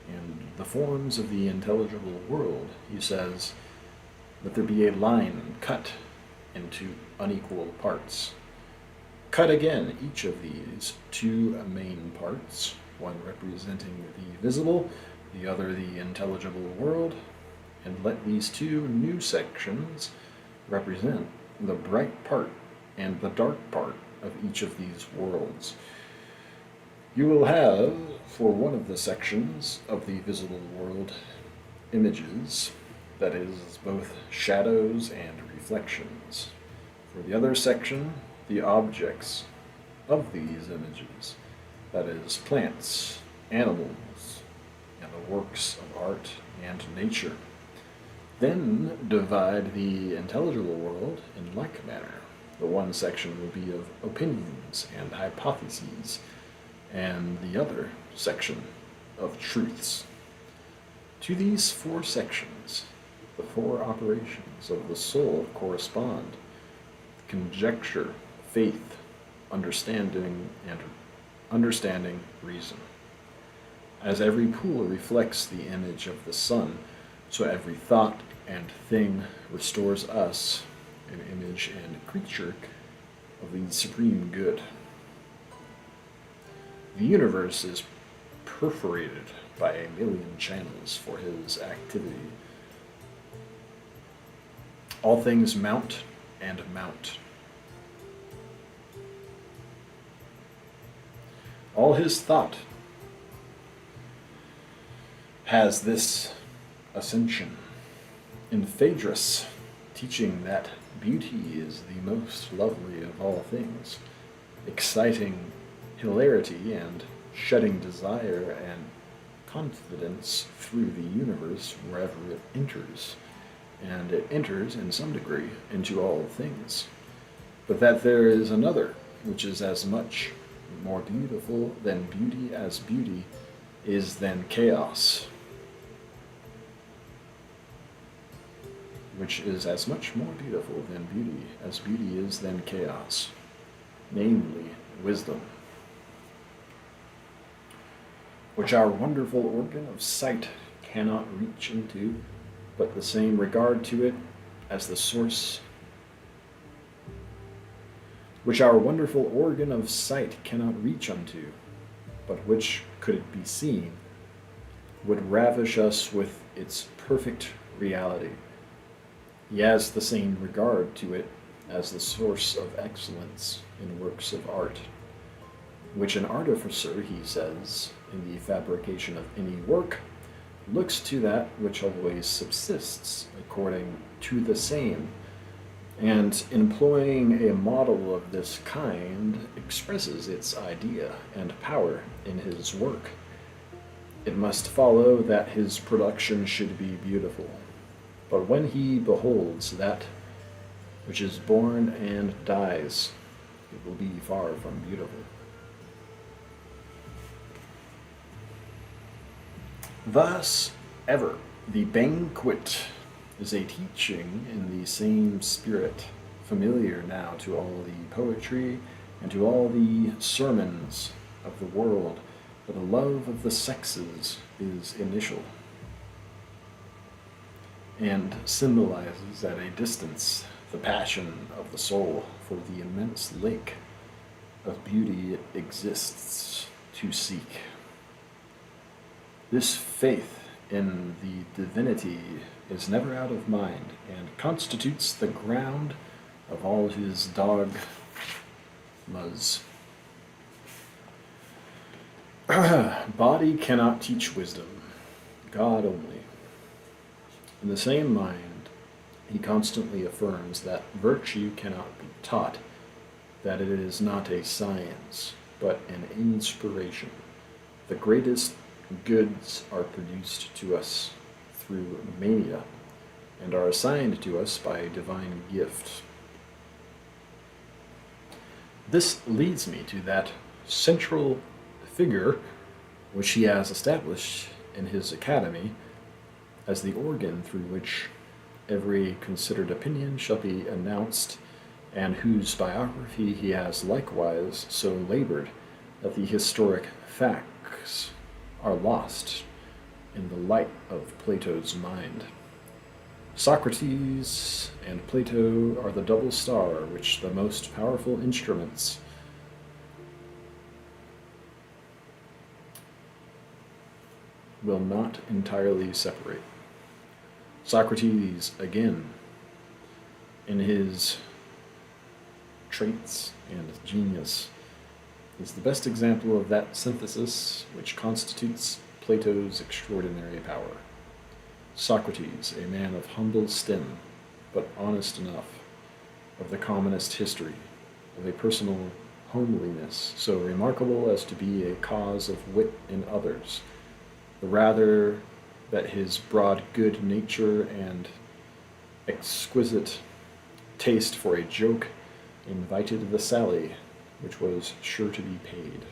and the forms of the intelligible world, he says, let there be a line cut into unequal parts. Cut again each of these two main parts, one representing the visible, the other the intelligible world, and let these two new sections represent the bright part and the dark part of each of these worlds. You will have, for one of the sections of the visible world, images, that is, both shadows and reflections. For the other section, the objects of these images, that is, plants, animals, and the works of art and nature. Then divide the intelligible world in like manner. The one section will be of opinions and hypotheses, and the other section of truths. To these four sections, the four operations of the soul correspond: conjecture, faith, understanding, reason. As every pool reflects the image of the sun, so every thought and thing restores us, an image and creature of the supreme good. The universe is perforated by a million channels for his activity. All things mount and mount. All his thought has this ascension. In Phaedrus, teaching that beauty is the most lovely of all things, exciting hilarity and shedding desire and confidence through the universe wherever it enters, and it enters in some degree into all things. But that there is another, which is as much more beautiful than beauty as beauty is than chaos, which is as much more beautiful than beauty as beauty is than chaos, namely wisdom, which our wonderful organ of sight cannot reach into, but the same regard to it as the source, which our wonderful organ of sight cannot reach unto, but which, could it be seen, would ravish us with its perfect reality. He has the same regard to it as the source of excellence in works of art, which an artificer, he says, in the fabrication of any work, looks to that which always subsists according to the same, and employing a model of this kind expresses its idea and power in his work. It must follow that his production should be beautiful. But when he beholds that which is born and dies, it will be far from beautiful. Thus, ever, the banquet is a teaching in the same spirit, familiar now to all the poetry and to all the sermons of the world, but the love of the sexes is initial, and symbolizes at a distance the passion of the soul for the immense lake of beauty it exists to seek. This faith in the divinity is never out of mind and constitutes the ground of all his dogmas. Body cannot teach wisdom, God only. In the same mind, he constantly affirms that virtue cannot be taught, that it is not a science, but an inspiration. The greatest goods are produced to us through mania, and are assigned to us by a divine gift. This leads me to that central figure which he has established in his academy as the organ through which every considered opinion shall be announced, and whose biography he has likewise so labored that the historic facts are lost in the light of Plato's mind. Socrates and Plato are the double star which the most powerful instruments will not entirely separate. Socrates, again, in his traits and genius, is the best example of that synthesis which constitutes Plato's extraordinary power. Socrates, a man of humble stem, but honest enough, of the commonest history, of a personal homeliness so remarkable as to be a cause of wit in others, the rather that his broad good nature and exquisite taste for a joke invited the sally, which was sure to be paid.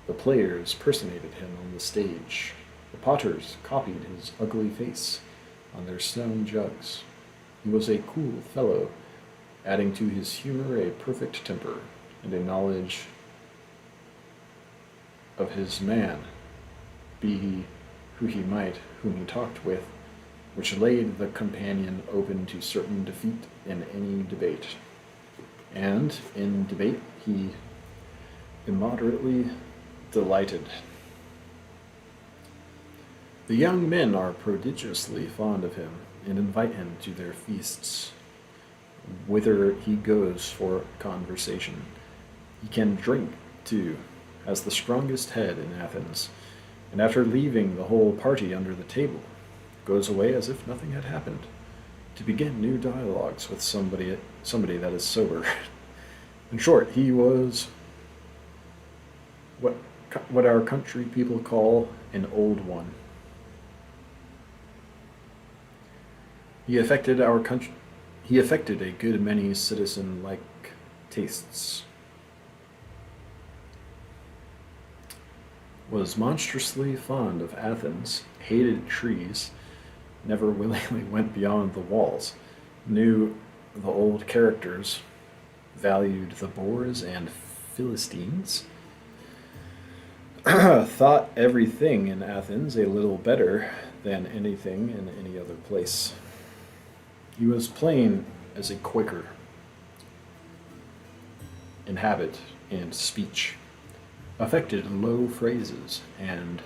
The players personated him on the stage. The potters copied his ugly face on their stone jugs. He was a cool fellow, adding to his humor a perfect temper and a knowledge of his man, be he who he might, whom he talked with, which laid the companion open to certain defeat in any debate. And in debate he immoderately delighted. The young men are prodigiously fond of him and invite him to their feasts, whither he goes for conversation. He can drink, too, has the strongest head in Athens, and after leaving the whole party under the table, goes away as if nothing had happened, to begin new dialogues with somebody that is sober. In short, he was what our country people call an old one. He affected a good many citizen-like tastes, was monstrously fond of Athens, hated trees, never willingly went beyond the walls, knew the old characters, valued the boors and Philistines, thought everything in Athens a little better than anything in any other place. He was plain as a Quaker in habit and speech, affected low phrases and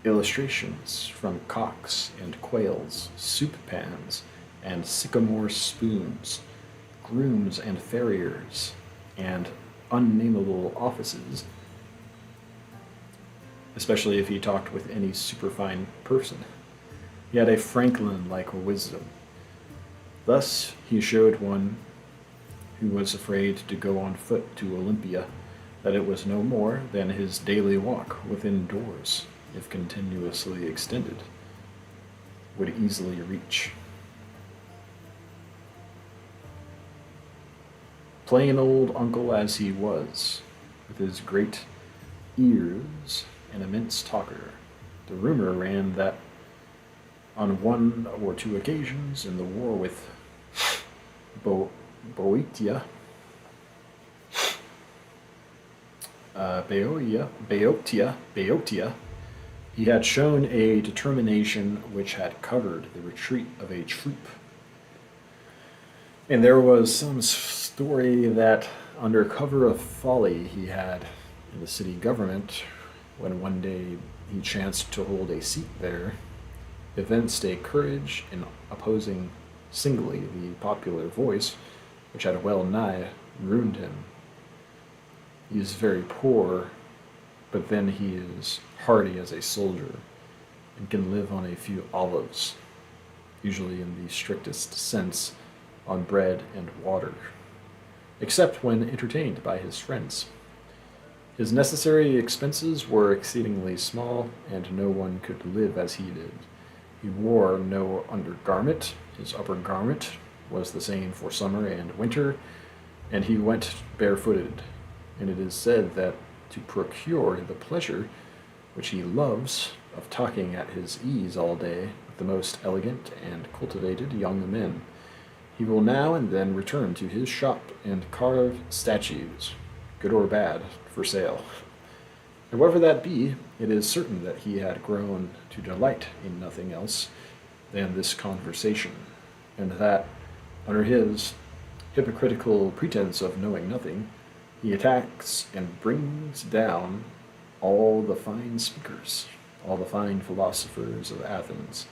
illustrations from cocks and quails, soup pans and sycamore spoons, grooms and farriers, and unnameable offices, especially if he talked with any superfine person. He had a Franklin-like wisdom. Thus he showed one who was afraid to go on foot to Olympia that it was no more than his daily walk within doors, if continuously extended, would easily reach. Plain old uncle as he was, with his great ears, an immense talker, the rumor ran that on one or two occasions in the war with Boeotia, he had shown a determination which had covered the retreat of a troop. And there was some story that under cover of folly he had in the city government, when one day he chanced to hold a seat there, evinced a courage in opposing singly the popular voice, which had well nigh ruined him. He is very poor, but then he is hardy as a soldier, and can live on a few olives, usually in the strictest sense on bread and water, except when entertained by his friends. His necessary expenses were exceedingly small, and no one could live as he did. He wore no undergarment. His upper garment was the same for summer and winter, and he went barefooted. And it is said that to procure the pleasure which he loves of talking at his ease all day with the most elegant and cultivated young men, he will now and then return to his shop and carve statues, good or bad, for sale. However that be, it is certain that he had grown to delight in nothing else than this conversation, and that, under his hypocritical pretense of knowing nothing, he attacks and brings down all the fine speakers, all the fine philosophers of Athens,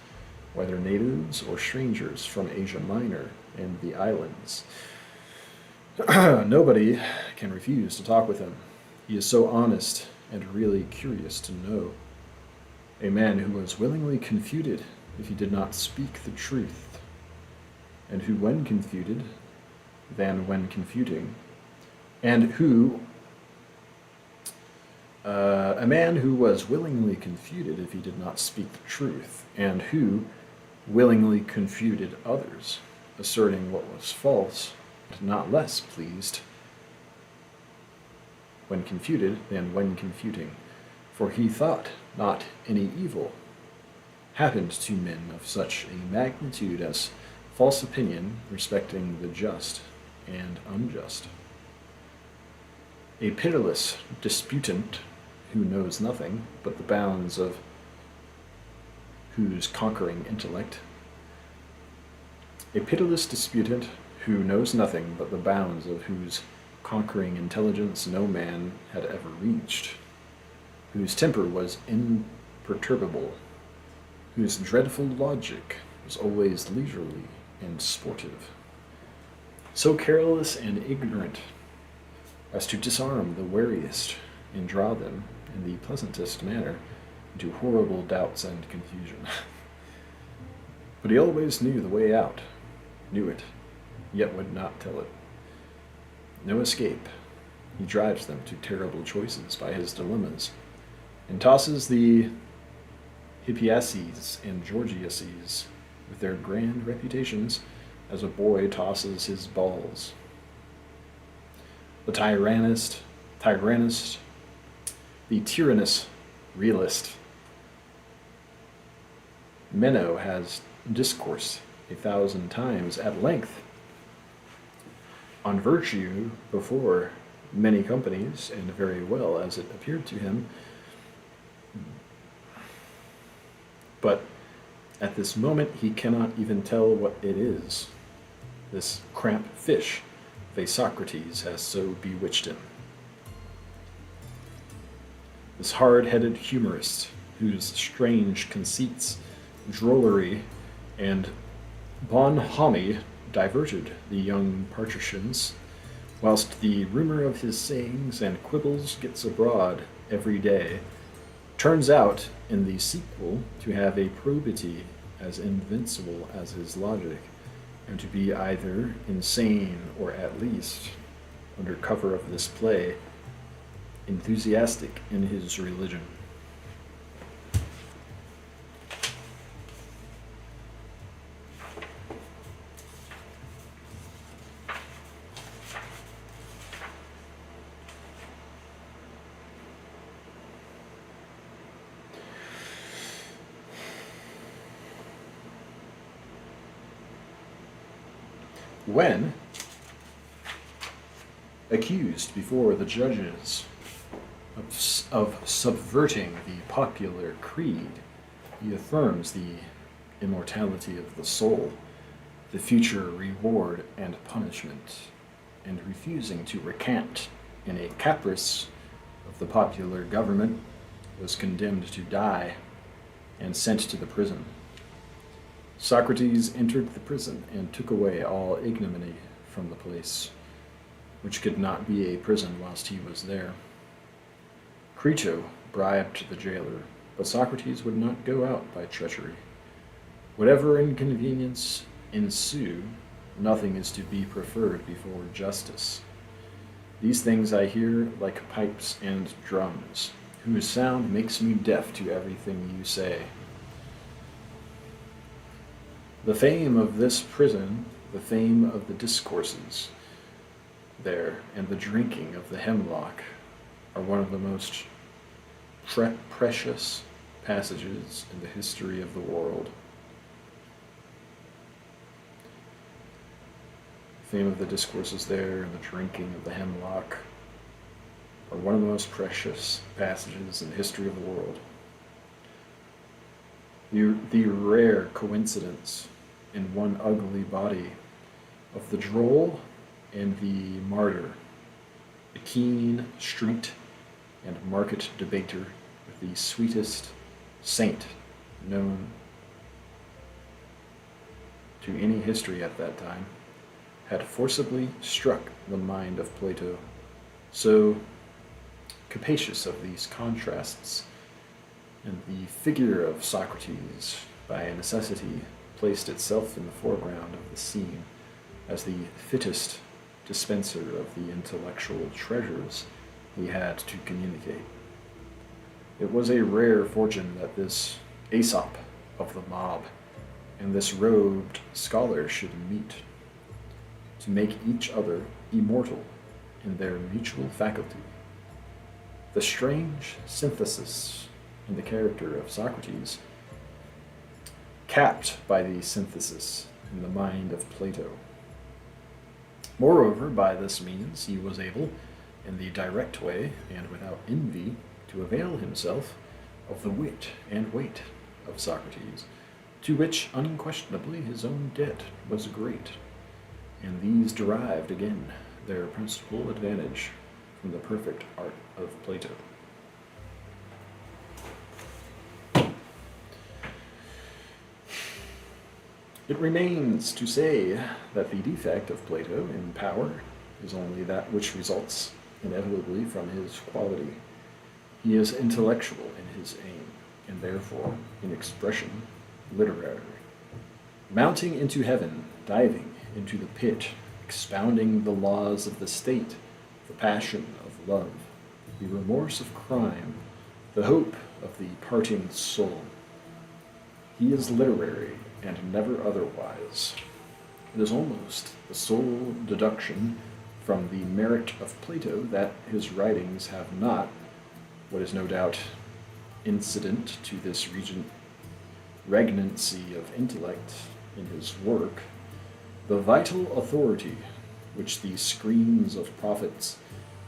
whether natives or strangers from Asia Minor and the islands. Nobody can refuse to talk with him. He is so honest and really curious to know. A man who was willingly confuted if he did not speak the truth, and who, when confuted, than when confuting, and who a man who was willingly confuted if he did not speak the truth, and who willingly confuted others, asserting what was false, and not less pleased when confuted than when confuting, for he thought not any evil happened to men of such a magnitude as false opinion respecting the just and unjust. A pitiless disputant who knows nothing but the bounds of whose conquering intellect, a pitiless disputant who knows nothing but the bounds of whose conquering intelligence no man had ever reached, whose temper was imperturbable, whose dreadful logic was always leisurely and sportive, so careless and ignorant as to disarm the wariest and draw them, in the pleasantest manner, into horrible doubts and confusion. But he always knew the way out, knew it, yet would not tell it. No escape. He drives them to terrible choices by his dilemmas, and tosses the Hippiases and Georgiases, with their grand reputations, as a boy tosses his balls. The tyrannous, the tyrannous realist, Meno has discoursed 1,000 times at length on virtue before many companies, and very well as it appeared to him. But at this moment he cannot even tell what it is. This cramp fish of a Socrates has so bewitched him. This hard-headed humorist, whose strange conceits, drollery, and bonhomie diverted the young patricians, whilst the rumor of his sayings and quibbles gets abroad every day, turns out in the sequel to have a probity as invincible as his logic, and to be either insane or at least, under cover of this play, enthusiastic in his religion. When accused before the judges of subverting the popular creed, he affirms the immortality of the soul, the future reward and punishment, and refusing to recant in a caprice of the popular government was condemned to die and sent to the prison. Socrates entered the prison and took away all ignominy from the place, which could not be a prison whilst he was there. Crito bribed the jailer, but Socrates would not go out by treachery. Whatever inconvenience ensue, nothing is to be preferred before justice. These things I hear like pipes and drums, whose sound makes me deaf to everything you say. The fame of this prison, the fame of the discourses there, and the drinking of the hemlock are one of the most precious passages in the history of the world. The fame of the discourses there and the drinking of the hemlock are one of the most precious passages in the history of the world. The rare coincidence in one ugly body of the droll and the martyr, the keen, street, and market debater with the sweetest saint known to any history at that time, had forcibly struck the mind of Plato. So capacious of these contrasts, and the figure of Socrates, by necessity, placed itself in the foreground of the scene as the fittest dispenser of the intellectual treasures he had to communicate. It was a rare fortune that this Aesop of the mob and this robed scholar should meet, to make each other immortal in their mutual faculty. The strange synthesis in the character of Socrates, capped by the synthesis in the mind of Plato. Moreover, by this means he was able, in the direct way and without envy, to avail himself of the wit and weight of Socrates, to which unquestionably his own debt was great, and these derived again their principal advantage from the perfect art of Plato. It remains to say that the defect of Plato in power is only that which results inevitably from his quality. He is intellectual in his aim, and therefore, in expression, literary. Mounting into heaven, diving into the pit, expounding the laws of the state, the passion of love, the remorse of crime, the hope of the parting soul. He is literary and never otherwise. It is almost the sole deduction from the merit of Plato that his writings have not, what is no doubt incident to this regnancy of intellect in his work, the vital authority which the screams of prophets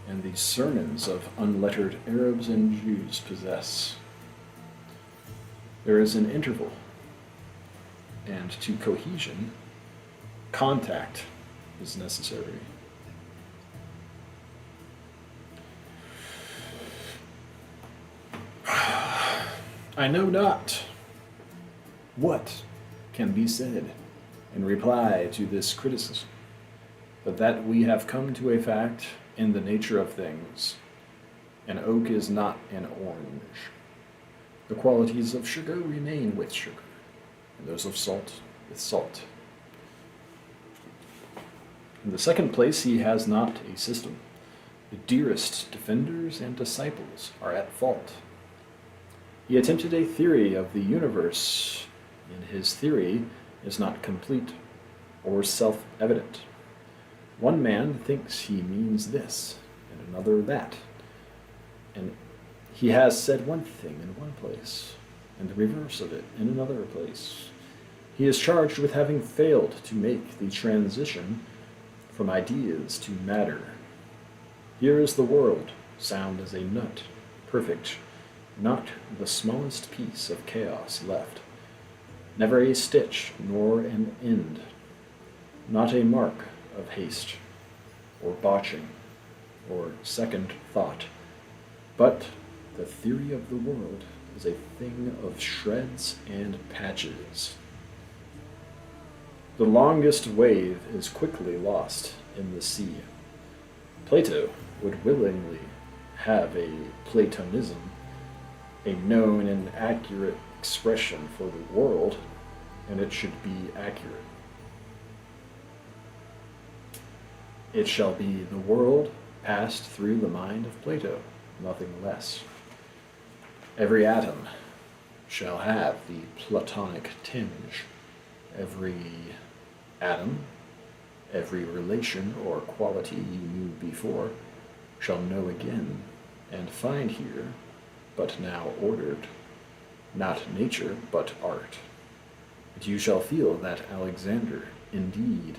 and the sermons of unlettered Arabs and Jews possess. There is an interval, and to cohesion, contact is necessary. I know not what can be said in reply to this criticism, but that we have come to a fact in the nature of things. An oak is not an orange. The qualities of sugar remain with sugar, and those of salt with salt. In the second place, he has not a system. The dearest defenders and disciples are at fault. He attempted a theory of the universe, and his theory is not complete or self-evident. One man thinks he means this, and another that, and he has said one thing in one place, and the reverse of it in another place. He is charged with having failed to make the transition from ideas to matter. Here is the world, sound as a nut, perfect, not the smallest piece of chaos left, never a stitch nor an end, not a mark of haste, or botching, or second thought, but The theory of the world is a thing of shreds and patches. The longest wave is quickly lost in the sea. Plato would willingly have a Platonism, a known and accurate expression for the world, and it should be accurate. It shall be the world passed through the mind of Plato, nothing less. Every atom shall have the Platonic tinge. Every atom, every relation or quality you knew before, shall know again, and find here, but now ordered, not nature, but art. And you shall feel that Alexander, indeed,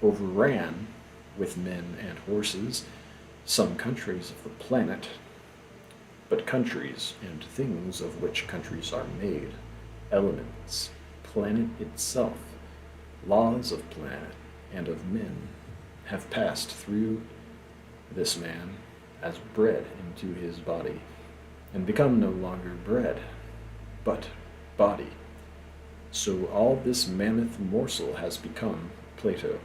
overran, with men and horses, some countries of the planet, but countries and things of which countries are made, elements, planet itself, laws of planet and of men, have passed through this man as bread into his body, and become no longer bread, but body. So all this mammoth morsel has become Plato.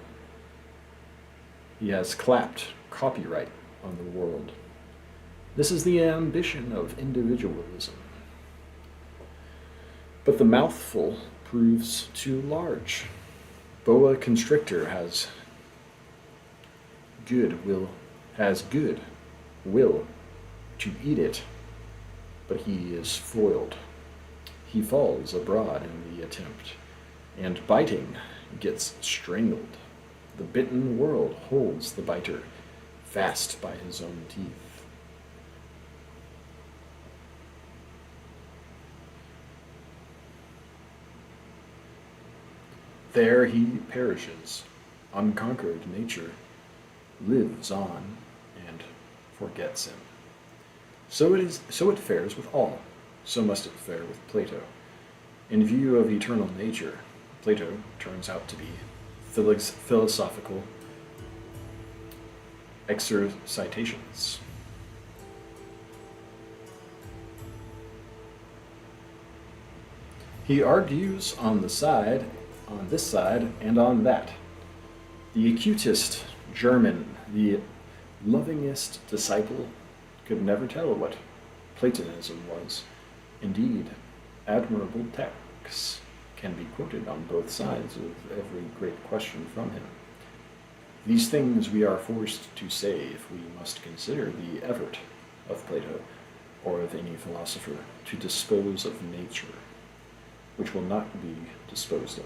He has clapped copyright on the world. This is the ambition of individualism. But the mouthful proves too large. Boa constrictor has good will to eat it, but he is foiled. He falls abroad in the attempt, and biting gets strangled. The bitten world holds the biter fast by his own teeth. There he perishes. Unconquered nature lives on and forgets him. So it fares with all. So must it fare with Plato. In view of eternal nature, Plato turns out to be philosophical exercitations. He argues on this side, and on that. The acutest German, the lovingest disciple, could never tell what Platonism was. Indeed, admirable texts can be quoted on both sides of every great question from him. These things we are forced to say if we must consider the effort of Plato, or of any philosopher, to dispose of nature, which will not be disposed of.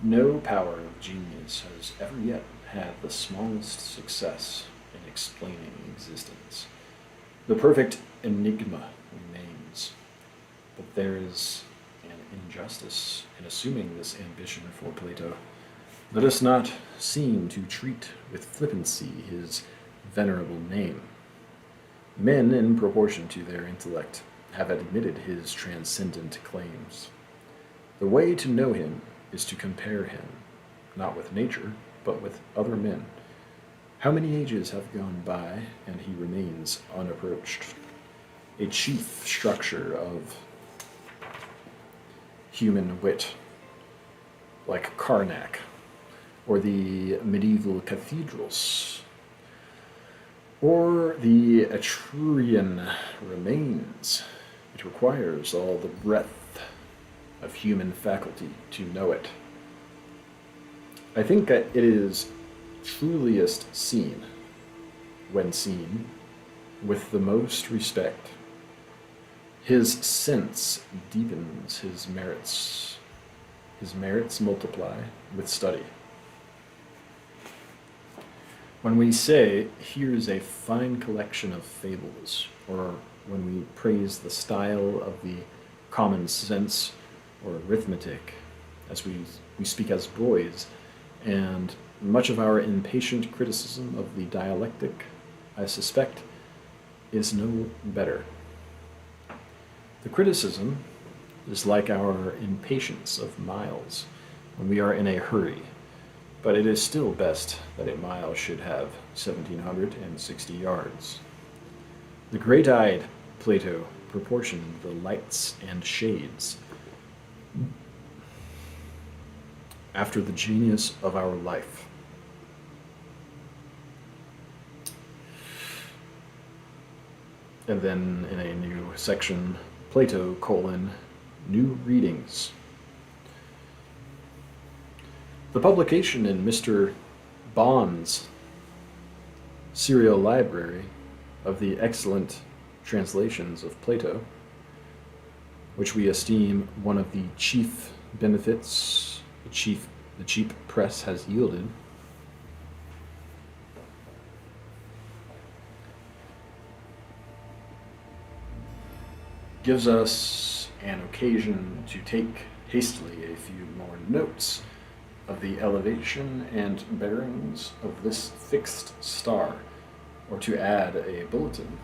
No power of genius has ever yet had the smallest success in explaining existence. The perfect enigma remains, but there is an injustice in assuming this ambition for Plato. Let us not seem to treat with flippancy his venerable name. Men, in proportion to their intellect, have admitted his transcendent claims. The way to know him is to compare him, not with nature, but with other men. How many ages have gone by, and he remains unapproached? A chief structure of human wit, like Karnak, or the medieval cathedrals, or the Etrurian remains. It requires all the breadth of human faculty to know it. I think that it is truliest seen when seen with the most respect. His sense deepens his merits. His merits multiply with study. When we say, here's a fine collection of fables, or when we praise the style of the common sense or arithmetic, as we speak as boys, and much of our impatient criticism of the dialectic, I suspect, is no better. The criticism is like our impatience of miles when we are in a hurry, but it is still best that a mile should have 1,760 yards. The great-eyed Plato proportioned the lights and shades after the genius of our life. And then in a new section, Plato, new readings. The publication in Mr. Bond's serial library of the excellent translations of Plato, which we esteem one of the chief benefits the cheap press has yielded, gives us an occasion to take hastily a few more notes of the elevation and bearings of this fixed star, or to add a bulletin,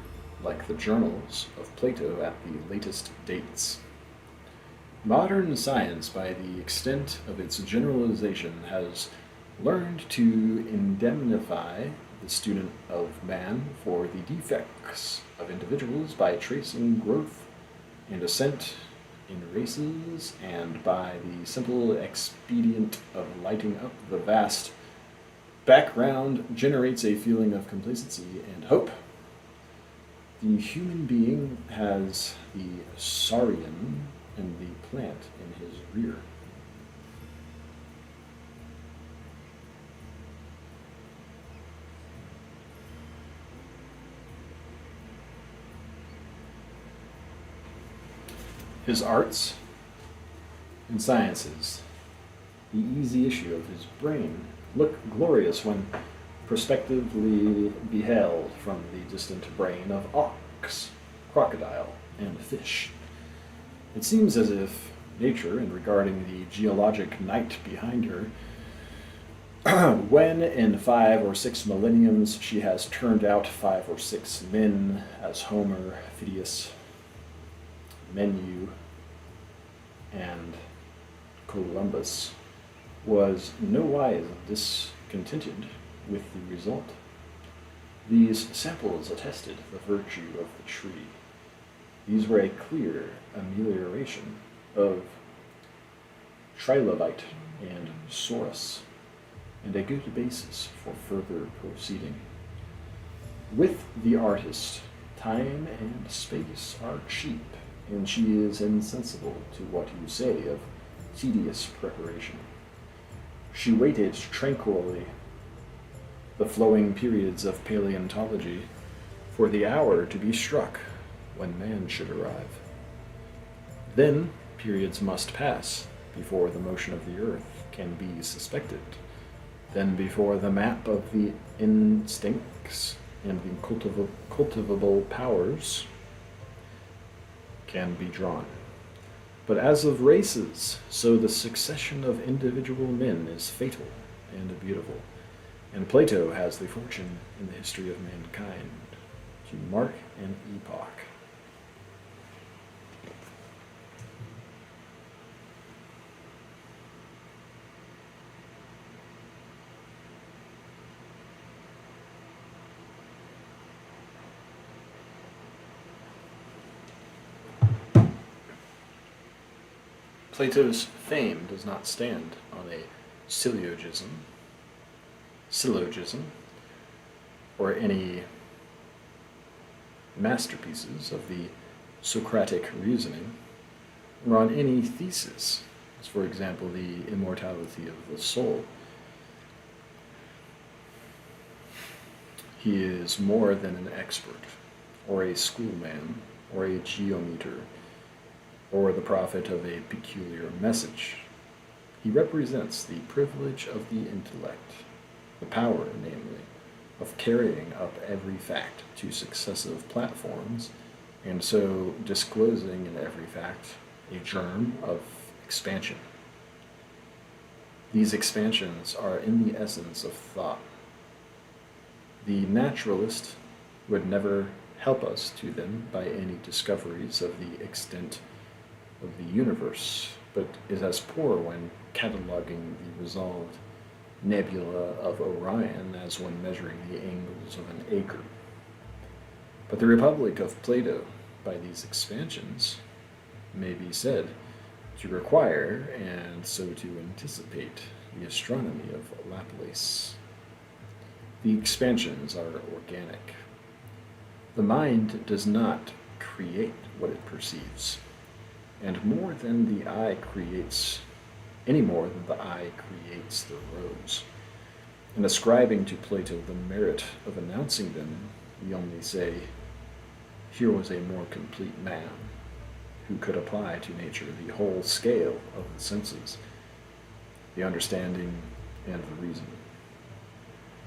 like the journals of Plato at the latest dates. Modern science, by the extent of its generalization, has learned to indemnify the student of man for the defects of individuals by tracing growth and ascent in races, and by the simple expedient of lighting up the vast background generates a feeling of complacency and hope. The human being has the saurian and the plant in his rear. His arts and sciences, the easy issue of his brain, look glorious when prospectively beheld from the distant brain of ox, crocodile, and fish. It seems as if nature, in regarding the geologic night behind her, when in 5 or 6 millenniums she has turned out 5 or 6 men, as Homer, Phidias, Menu, and Columbus, was nowise discontented with the result. These samples attested the virtue of the tree. These were a clear amelioration of trilobite and sorus, and a good basis for further proceeding. With the artist, time and space are cheap, and she is insensible to what you say of tedious preparation. She waited tranquilly the flowing periods of paleontology for the hour to be struck when man should arrive. Then periods must pass before the motion of the earth can be suspected, then before the map of the instincts and the cultivable powers can be drawn. But as of races, so the succession of individual men is fatal and beautiful, and Plato has the fortune in the history of mankind to mark an epoch. Plato's fame does not stand on a syllogism, or any masterpieces of the Socratic reasoning, or on any thesis, as for example the immortality of the soul. He is more than an expert, or a schoolman, or a geometer, or the prophet of a peculiar message. He represents the privilege of the intellect, the power, namely, of carrying up every fact to successive platforms, and so disclosing in every fact a germ of expansion. These expansions are in the essence of thought. The naturalist would never help us to them by any discoveries of the extent of the universe, but is as poor when cataloging the resolved nebula of Orion as when measuring the angles of an acre. But the Republic of Plato, by these expansions, may be said to require and so to anticipate the astronomy of Laplace. The expansions are organic. The mind does not create what it perceives, and more than the eye creates, any more than the eye creates the rose. In ascribing to Plato the merit of announcing them, we only say, here was a more complete man, who could apply to nature the whole scale of the senses, the understanding, and the reason.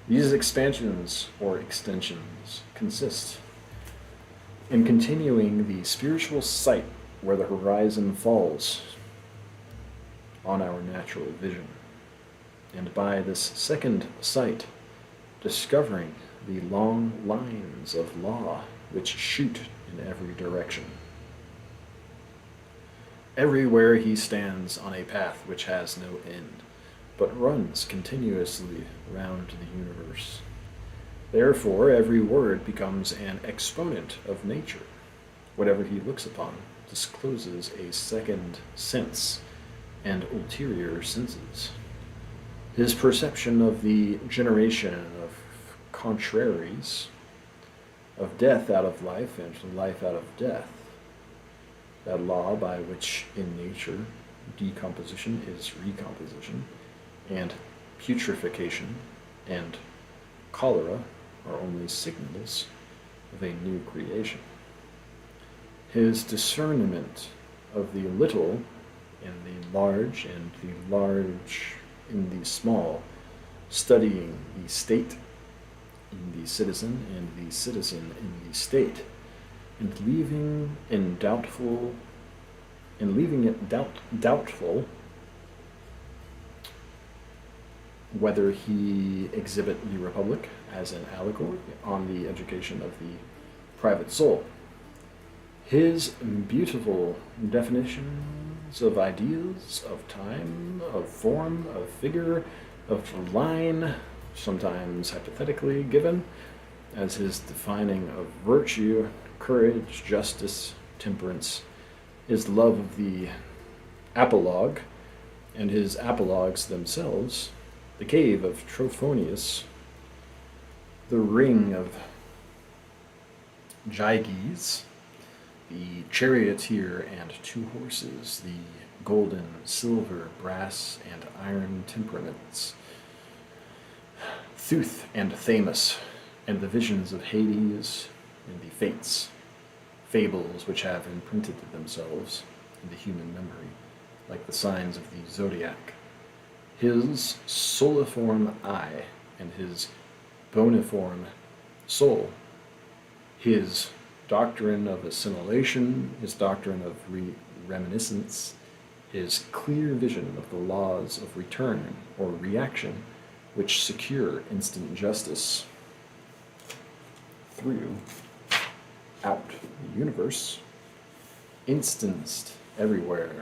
These expansions or extensions consist in continuing the spiritual sight where the horizon falls on our natural vision, and by this second sight, discovering the long lines of law which shoot in every direction. Everywhere he stands on a path which has no end, but runs continuously round the universe. Therefore, every word becomes an exponent of nature. Whatever he looks upon discloses a second sense and ulterior senses. His perception of the generation of contraries, of death out of life and life out of death, that law by which in nature decomposition is recomposition, and putrefaction and cholera are only signals of a new creation. His discernment of the little in the large and the large in the small, studying the state in the citizen and the citizen in the state, and leaving it doubtful whether he exhibit the Republic as an allegory on the education of the private soul. His beautiful definitions of ideas, of time, of form, of figure, of line, sometimes hypothetically given, as his defining of virtue, courage, justice, temperance, his love of the apologue, and his apologues themselves, the cave of Trophonius, the ring of Gyges, the charioteer and two horses, the golden, silver, brass, and iron temperaments, Thuth and Thamus, and the visions of Hades and the fates, fables which have imprinted themselves in the human memory, like the signs of the zodiac. His souliform eye and his boniform soul, his doctrine of assimilation, his doctrine of reminiscence, his clear vision of the laws of return or reaction which secure instant justice throughout the universe, instanced everywhere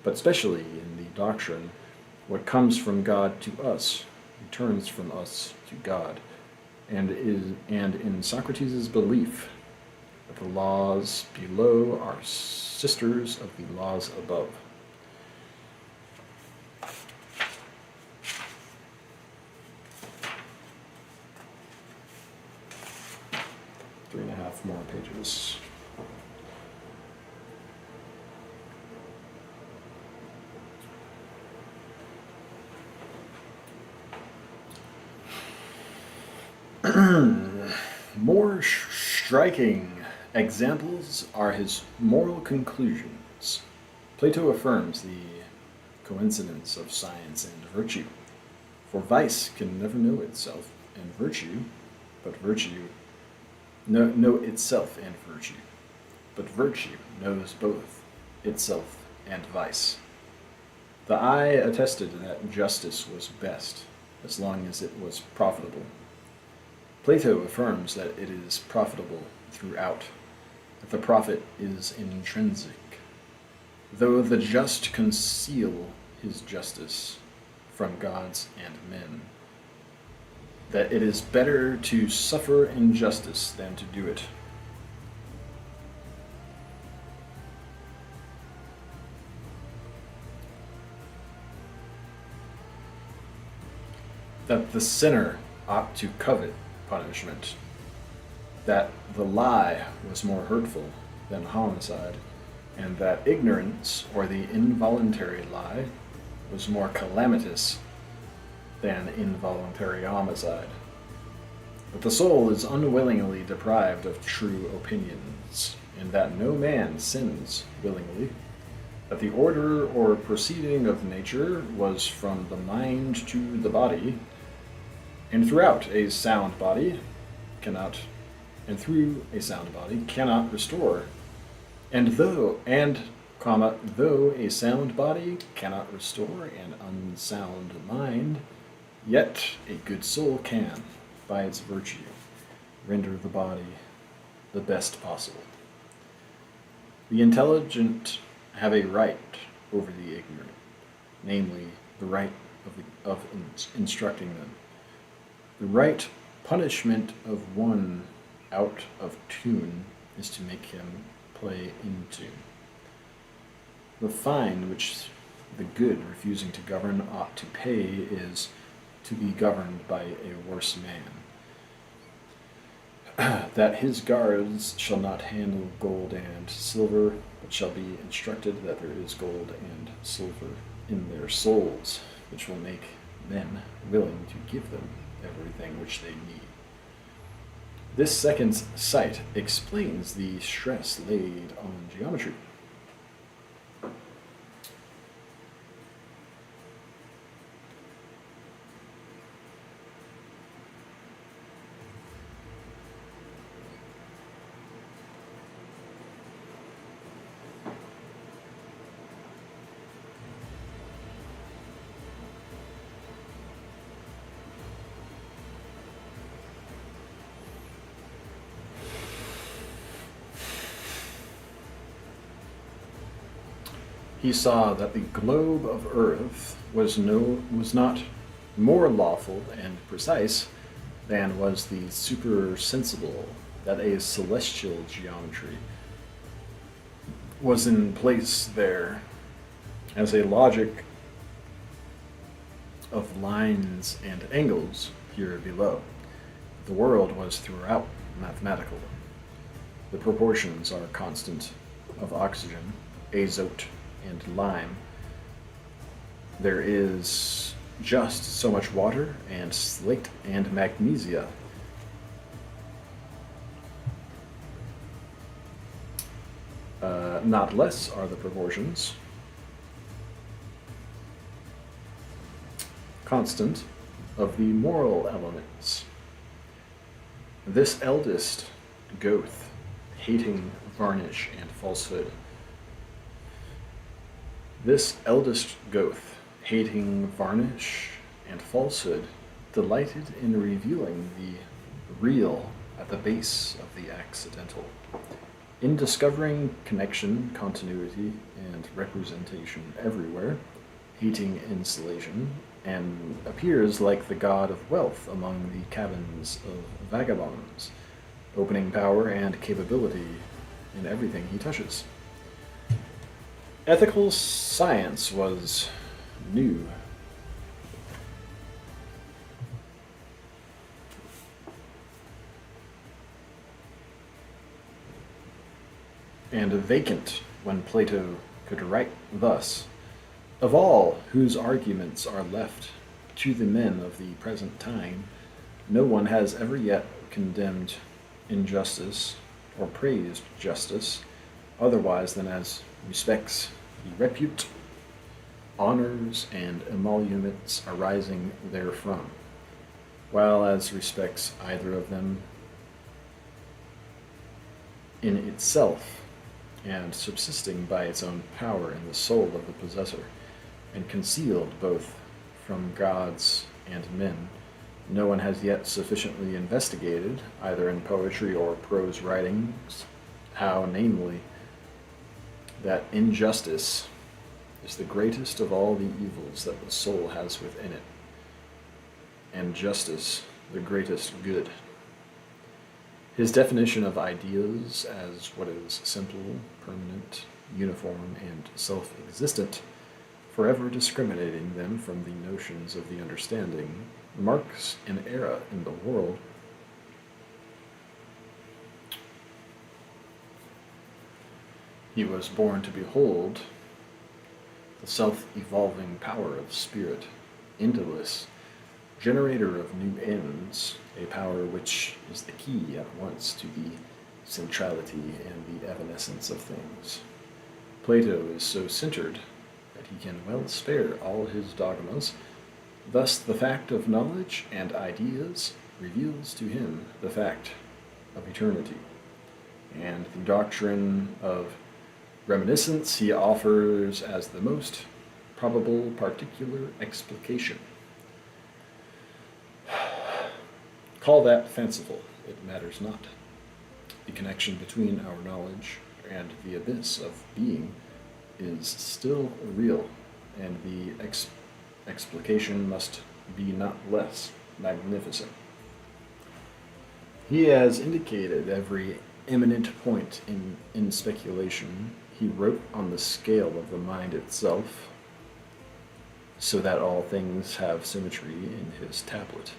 but especially in the doctrine, what comes from God to us returns from us to God, and in Socrates' belief that the laws below are sisters of the laws above. Three and a half more pages. More striking examples are his moral conclusions. Plato affirms the coincidence of science and virtue, for vice can never know itself and virtue, but virtue know itself and virtue, but virtue knows both itself and vice. The eye attested that justice was best, as long as it was profitable. Plato affirms that it is profitable throughout, that the profit is intrinsic, though the just conceal his justice from gods and men. that it is better to suffer injustice than to do it. That the sinner ought to covet punishment, that the lie was more hurtful than homicide, and that ignorance, or the involuntary lie, was more calamitous than involuntary homicide. But the soul is unwillingly deprived of true opinions, and that no man sins willingly, that the order or proceeding of nature was from the mind to the body, and throughout a sound body cannot, and through a sound body cannot restore, and though a sound body cannot restore an unsound mind, yet a good soul can, by its virtue, render the body the best possible. The intelligent have a right over the ignorant, namely the right of instructing them. The right punishment of one out of tune is to make him play in tune. The fine which the good refusing to govern ought to pay is to be governed by a worse man. That his guards shall not handle gold and silver, but shall be instructed that there is gold and silver in their souls, which will make men willing to give them everything which they need. This second sight explains the stress laid on geometry. He saw that the globe of earth was not more lawful and precise than was the supersensible, that a celestial geometry was in place there as a logic of lines and angles here below. The world was throughout mathematical. The proportions are constant of oxygen, azote, and lime. There is just so much water and slate and magnesia. Not less are the proportions. Constant of the moral elements. This eldest Goth, hating varnish and falsehood. This eldest Goth, hating varnish and falsehood, delighted in revealing the real at the base of the accidental, in discovering connection, continuity, and representation everywhere, hating insulation, and appears like the god of wealth among the cabins of vagabonds, opening power and capability in everything he touches. Ethical science was new. And vacant when Plato could write thus: of all whose arguments are left to the men of the present time, no one has ever yet condemned injustice or praised justice otherwise than as respects the repute, honors, and emoluments arising therefrom, while as respects either of them in itself, and subsisting by its own power in the soul of the possessor, and concealed both from gods and men, no one has yet sufficiently investigated, either in poetry or prose writings, how, namely, that injustice is the greatest of all the evils that the soul has within it, and justice the greatest good. His definition of ideas as what is simple, permanent, uniform, and self-existent, forever discriminating them from the notions of the understanding, marks an era in the world. He was born to behold the self-evolving power of spirit, endless, generator of new ends, a power which is the key at once to the centrality and the evanescence of things. Plato is so centered that he can well spare all his dogmas. Thus the fact of knowledge and ideas reveals to him the fact of eternity, and the doctrine of reminiscence he offers as the most probable particular explication. Call that fanciful, it matters not. The connection between our knowledge and the abyss of being is still real, and the explication must be not less magnificent. He has indicated every eminent point in speculation. He wrote on the scale of the mind itself, so that all things have symmetry in his tablet.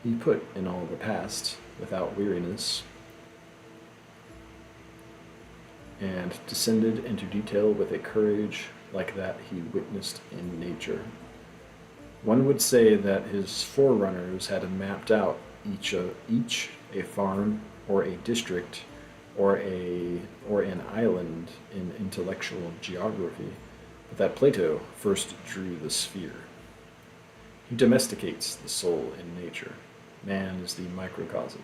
He put in all the past, without weariness, and descended into detail with a courage like that he witnessed in nature. One would say that his forerunners had mapped out each a farm or a district or an island in intellectual geography, but that Plato first drew the sphere. He domesticates the soul in nature. Man is the microcosm.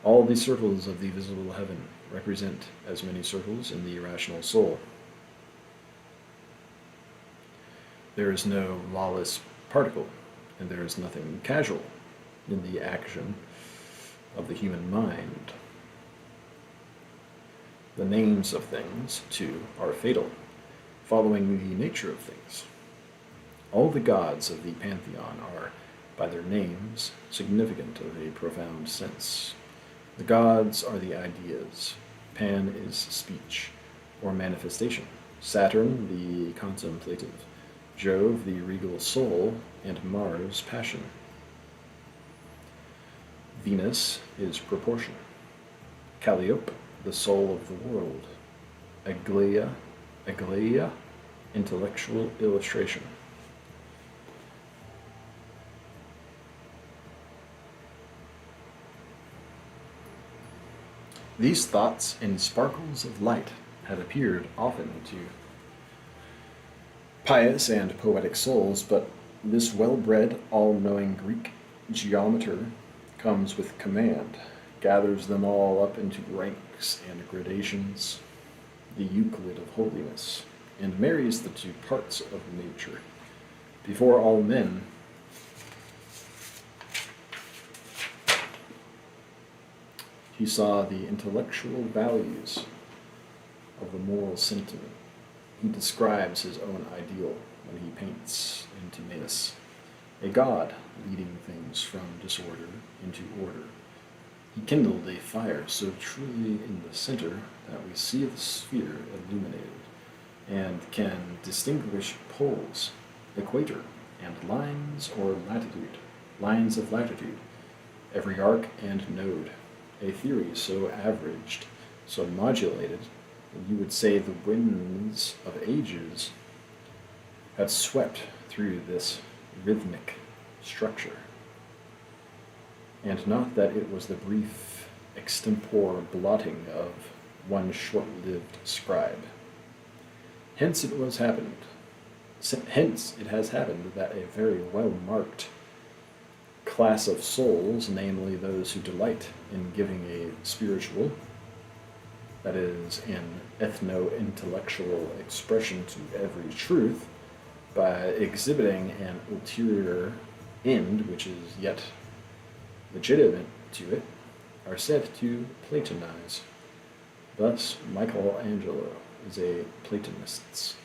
All the circles of the visible heaven represent as many circles in the irrational soul. There is no lawless particle, and there is nothing casual in the action of the human mind. The names of things, too, are fatal, following the nature of things. All the gods of the pantheon are, by their names, significant of a profound sense. The gods are the ideas. Pan is speech, or manifestation. Saturn, the contemplative. Jove, the regal soul, and Mars, passion. Venus is proportion. Calliope, the soul of the world. Aglaia, intellectual illustration. These thoughts in sparkles of light had appeared often to pious and poetic souls, but this well-bred, all-knowing Greek geometer comes with command, gathers them all up into ranks and gradations, the Euclid of holiness, and marries the two parts of nature. Before all men, he saw the intellectual values of the moral sentiment. He describes his own ideal when he paints in Timaeus, a god leading things from disorder into order. He kindled a fire so truly in the center that we see the sphere illuminated, and can distinguish poles, equator, and lines of latitude, every arc and node, a theory so averaged, so modulated, that you would say the winds of ages had swept through this rhythmic structure, and not that it was the brief extempore blotting of one short-lived scribe. Hence it has happened that a very well-marked class of souls, namely those who delight in giving a spiritual, that is, an ethno-intellectual expression to every truth, by exhibiting an ulterior end which is yet legitimate to it, are said to Platonize. Thus, Michelangelo is a Platonist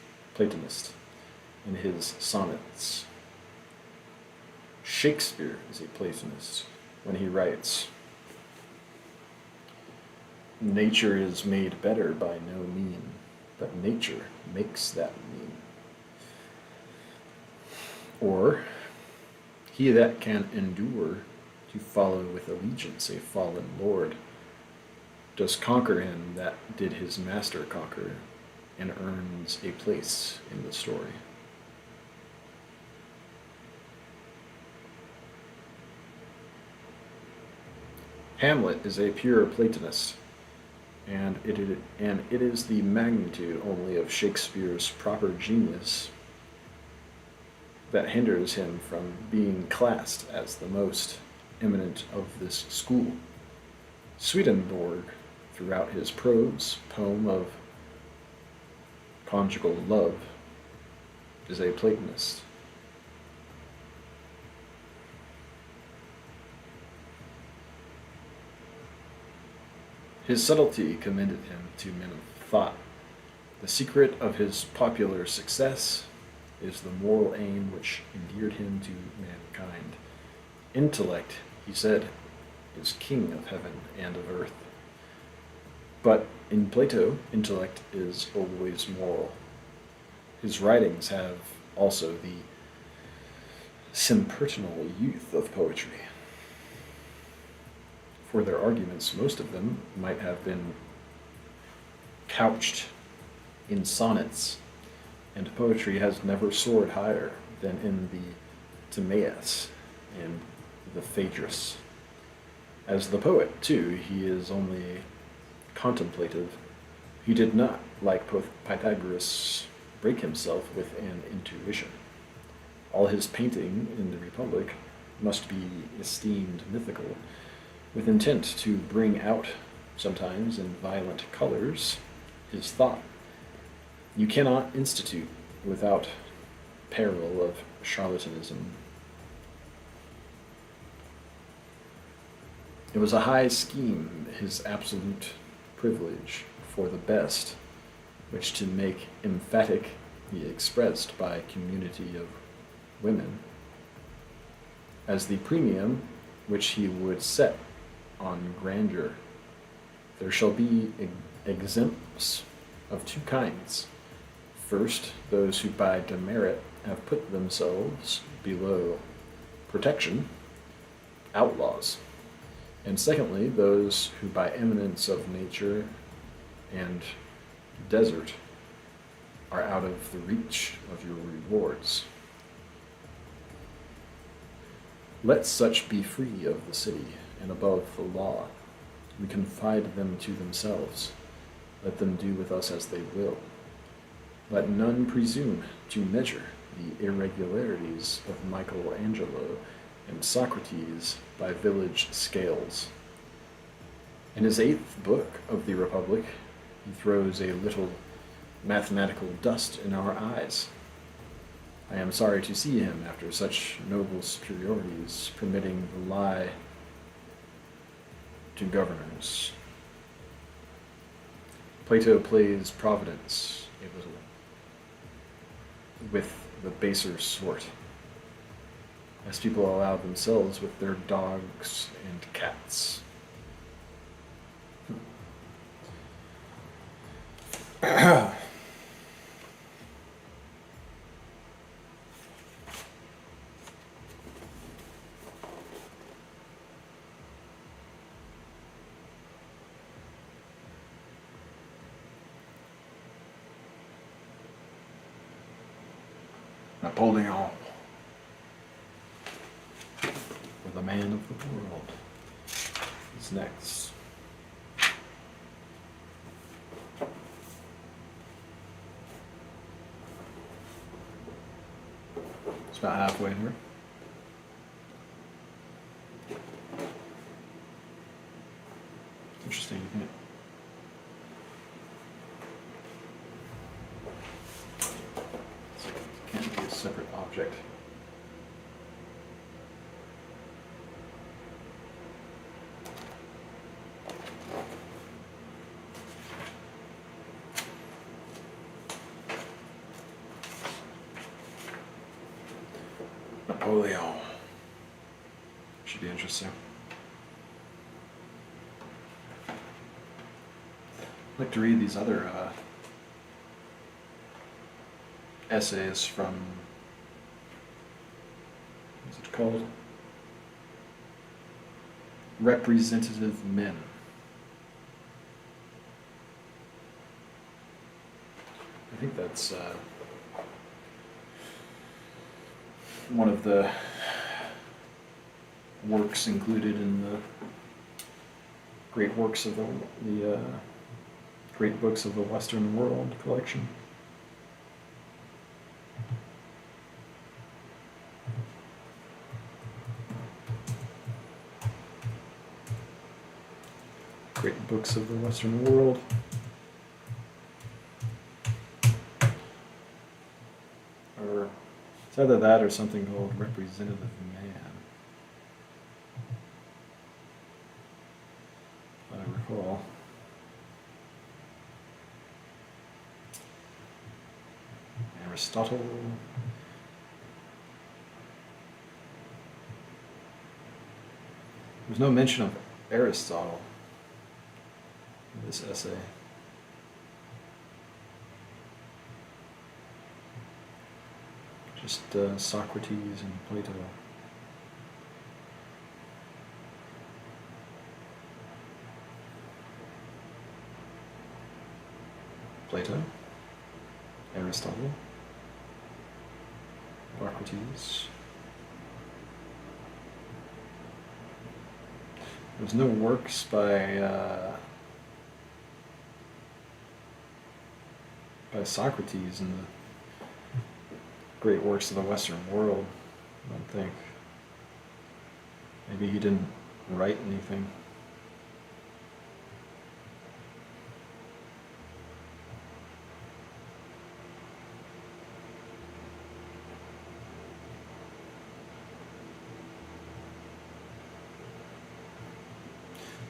in his sonnets. Shakespeare is a Platonist when he writes, nature is made better by no mean, but nature makes that mean. Or, he that can endure to follow with allegiance a fallen lord does conquer him that did his master conquer, and earns a place in the story. Hamlet is a pure Platonist, and it is the magnitude only of Shakespeare's proper genius that hinders him from being classed as the most eminent of this school. Swedenborg, throughout his prose poem of conjugal love, is a Platonist. His subtlety commended him to men of thought. The secret of his popular success is the moral aim which endeared him to mankind. Intellect, he said, is king of heaven and of earth. But in Plato, intellect is always moral. His writings have also the sempiternal youth of poetry. For their arguments, most of them might have been couched in sonnets, and poetry has never soared higher than in the Timaeus and the Phaedrus. As the poet, too, he is only contemplative. He did not, like Pythagoras, break himself with an intuition. All his painting in the Republic must be esteemed mythical, with intent to bring out, sometimes in violent colors, his thought. You cannot institute without peril of charlatanism. It was a high scheme, his absolute privilege for the best, which to make emphatic he expressed by community of women, as the premium which he would set on grandeur. There shall be exempts of two kinds. First, those who by demerit have put themselves below protection, outlaws. And secondly, those who by eminence of nature and desert are out of the reach of your rewards. Let such be free of the city and above the law. We confide them to themselves. Let them do with us as they will. Let none presume to measure the irregularities of Michelangelo and Socrates by village scales. In his 8th book of the Republic, he throws a little mathematical dust in our eyes. I am sorry to see him, after such noble superiorities, permitting the lie to governors. Plato plays Providence a little with the baser sort, as people allow themselves with their dogs and cats. Napoleon, or the man of the world, is next. It's about halfway there. Interesting, isn't it? Can't be a separate object. Napoleon. be interesting. I'd like to read these other essays from, what's it called? Representative Men. I think that's one of the works included in the Great Works of the Great Books of the Western World collection. Great Books of the Western World. Or it's either that or something called Representative Man, if I recall. Aristotle. There's no mention of Aristotle in this essay. Just Socrates and Plato. Plato, Aristotle, Socrates. There's no works by Socrates in the Great Works of the Western World, I don't think. Maybe he didn't write anything.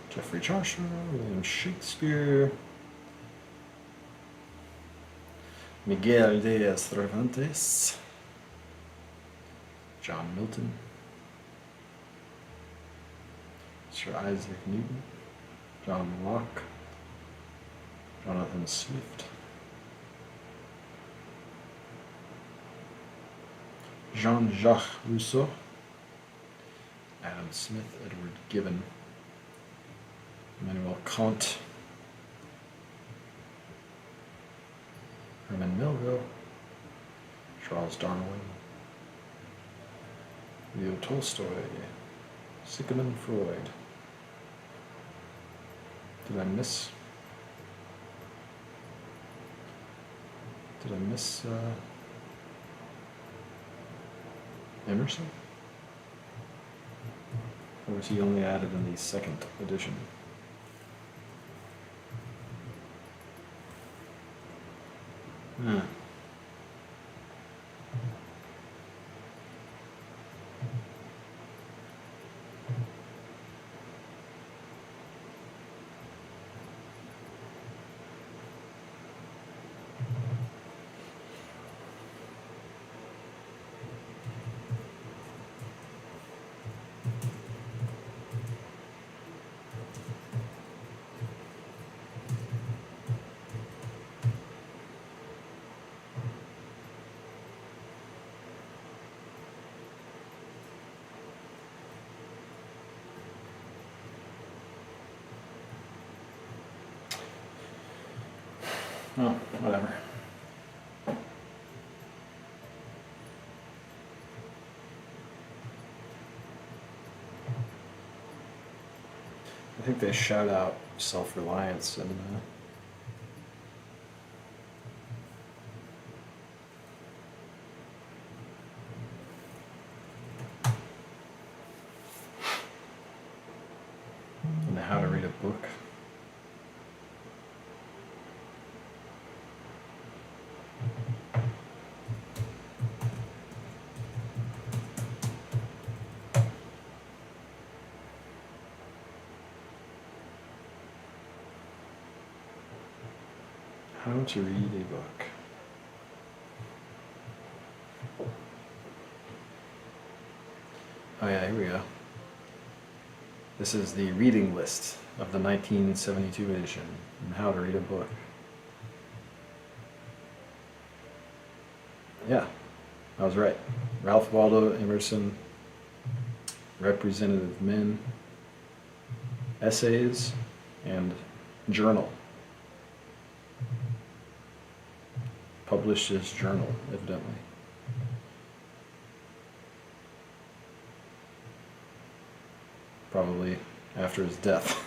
Geoffrey Chaucer, William Shakespeare, Miguel de Cervantes, John Milton, Sir Isaac Newton, John Locke, Jonathan Swift, Jean-Jacques Rousseau, Adam Smith, Edward Gibbon, Immanuel Kant, Herman Melville, Charles Darwin, Leo Tolstoy, Sigmund Freud. Did I miss Emerson? Or was he only added in the second edition? Hmm. Oh, whatever. I think they shout out self-reliance and how to read a book. How to read a book. Oh yeah, here we go. This is the reading list of the 1972 edition on how to read a book. Yeah, I was right. Ralph Waldo Emerson, Representative Men, Essays, and Journal. Published his journal, evidently. Probably after his death.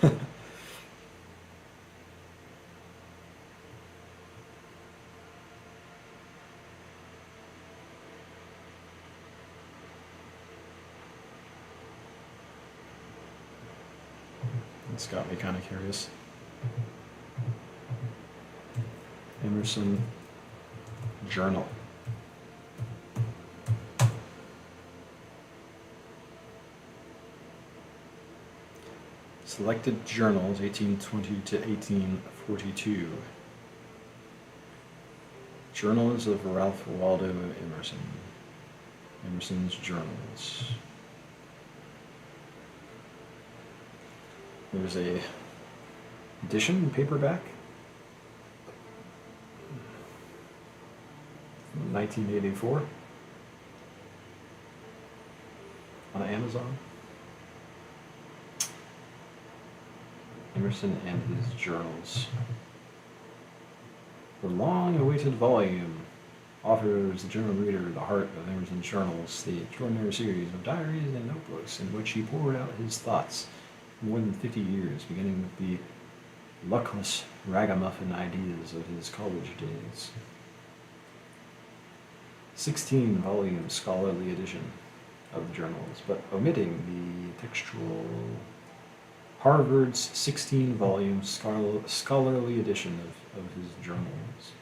This got me kind of curious. Emerson Journal. Selected Journals, 1820 to 1842. Journals of Ralph Waldo Emerson. Emerson's Journals. There's a edition in paperback. 1984 on Amazon. Emerson and his Journals. The long-awaited volume offers the general reader the heart of Emerson's Journals, the extraordinary series of diaries and notebooks in which he poured out his thoughts for more than 50 years, beginning with the luckless ragamuffin ideas of his college days. 16-volume scholarly edition of the journals, but omitting the textual Harvard's 16-volume scholarly edition of his journals.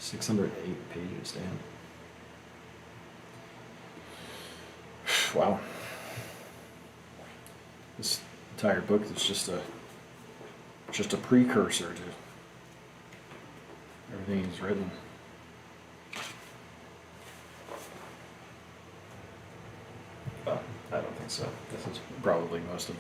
.608 pages, damn. Wow. This entire book is just a precursor to everything he's written. I don't think so. This is probably most of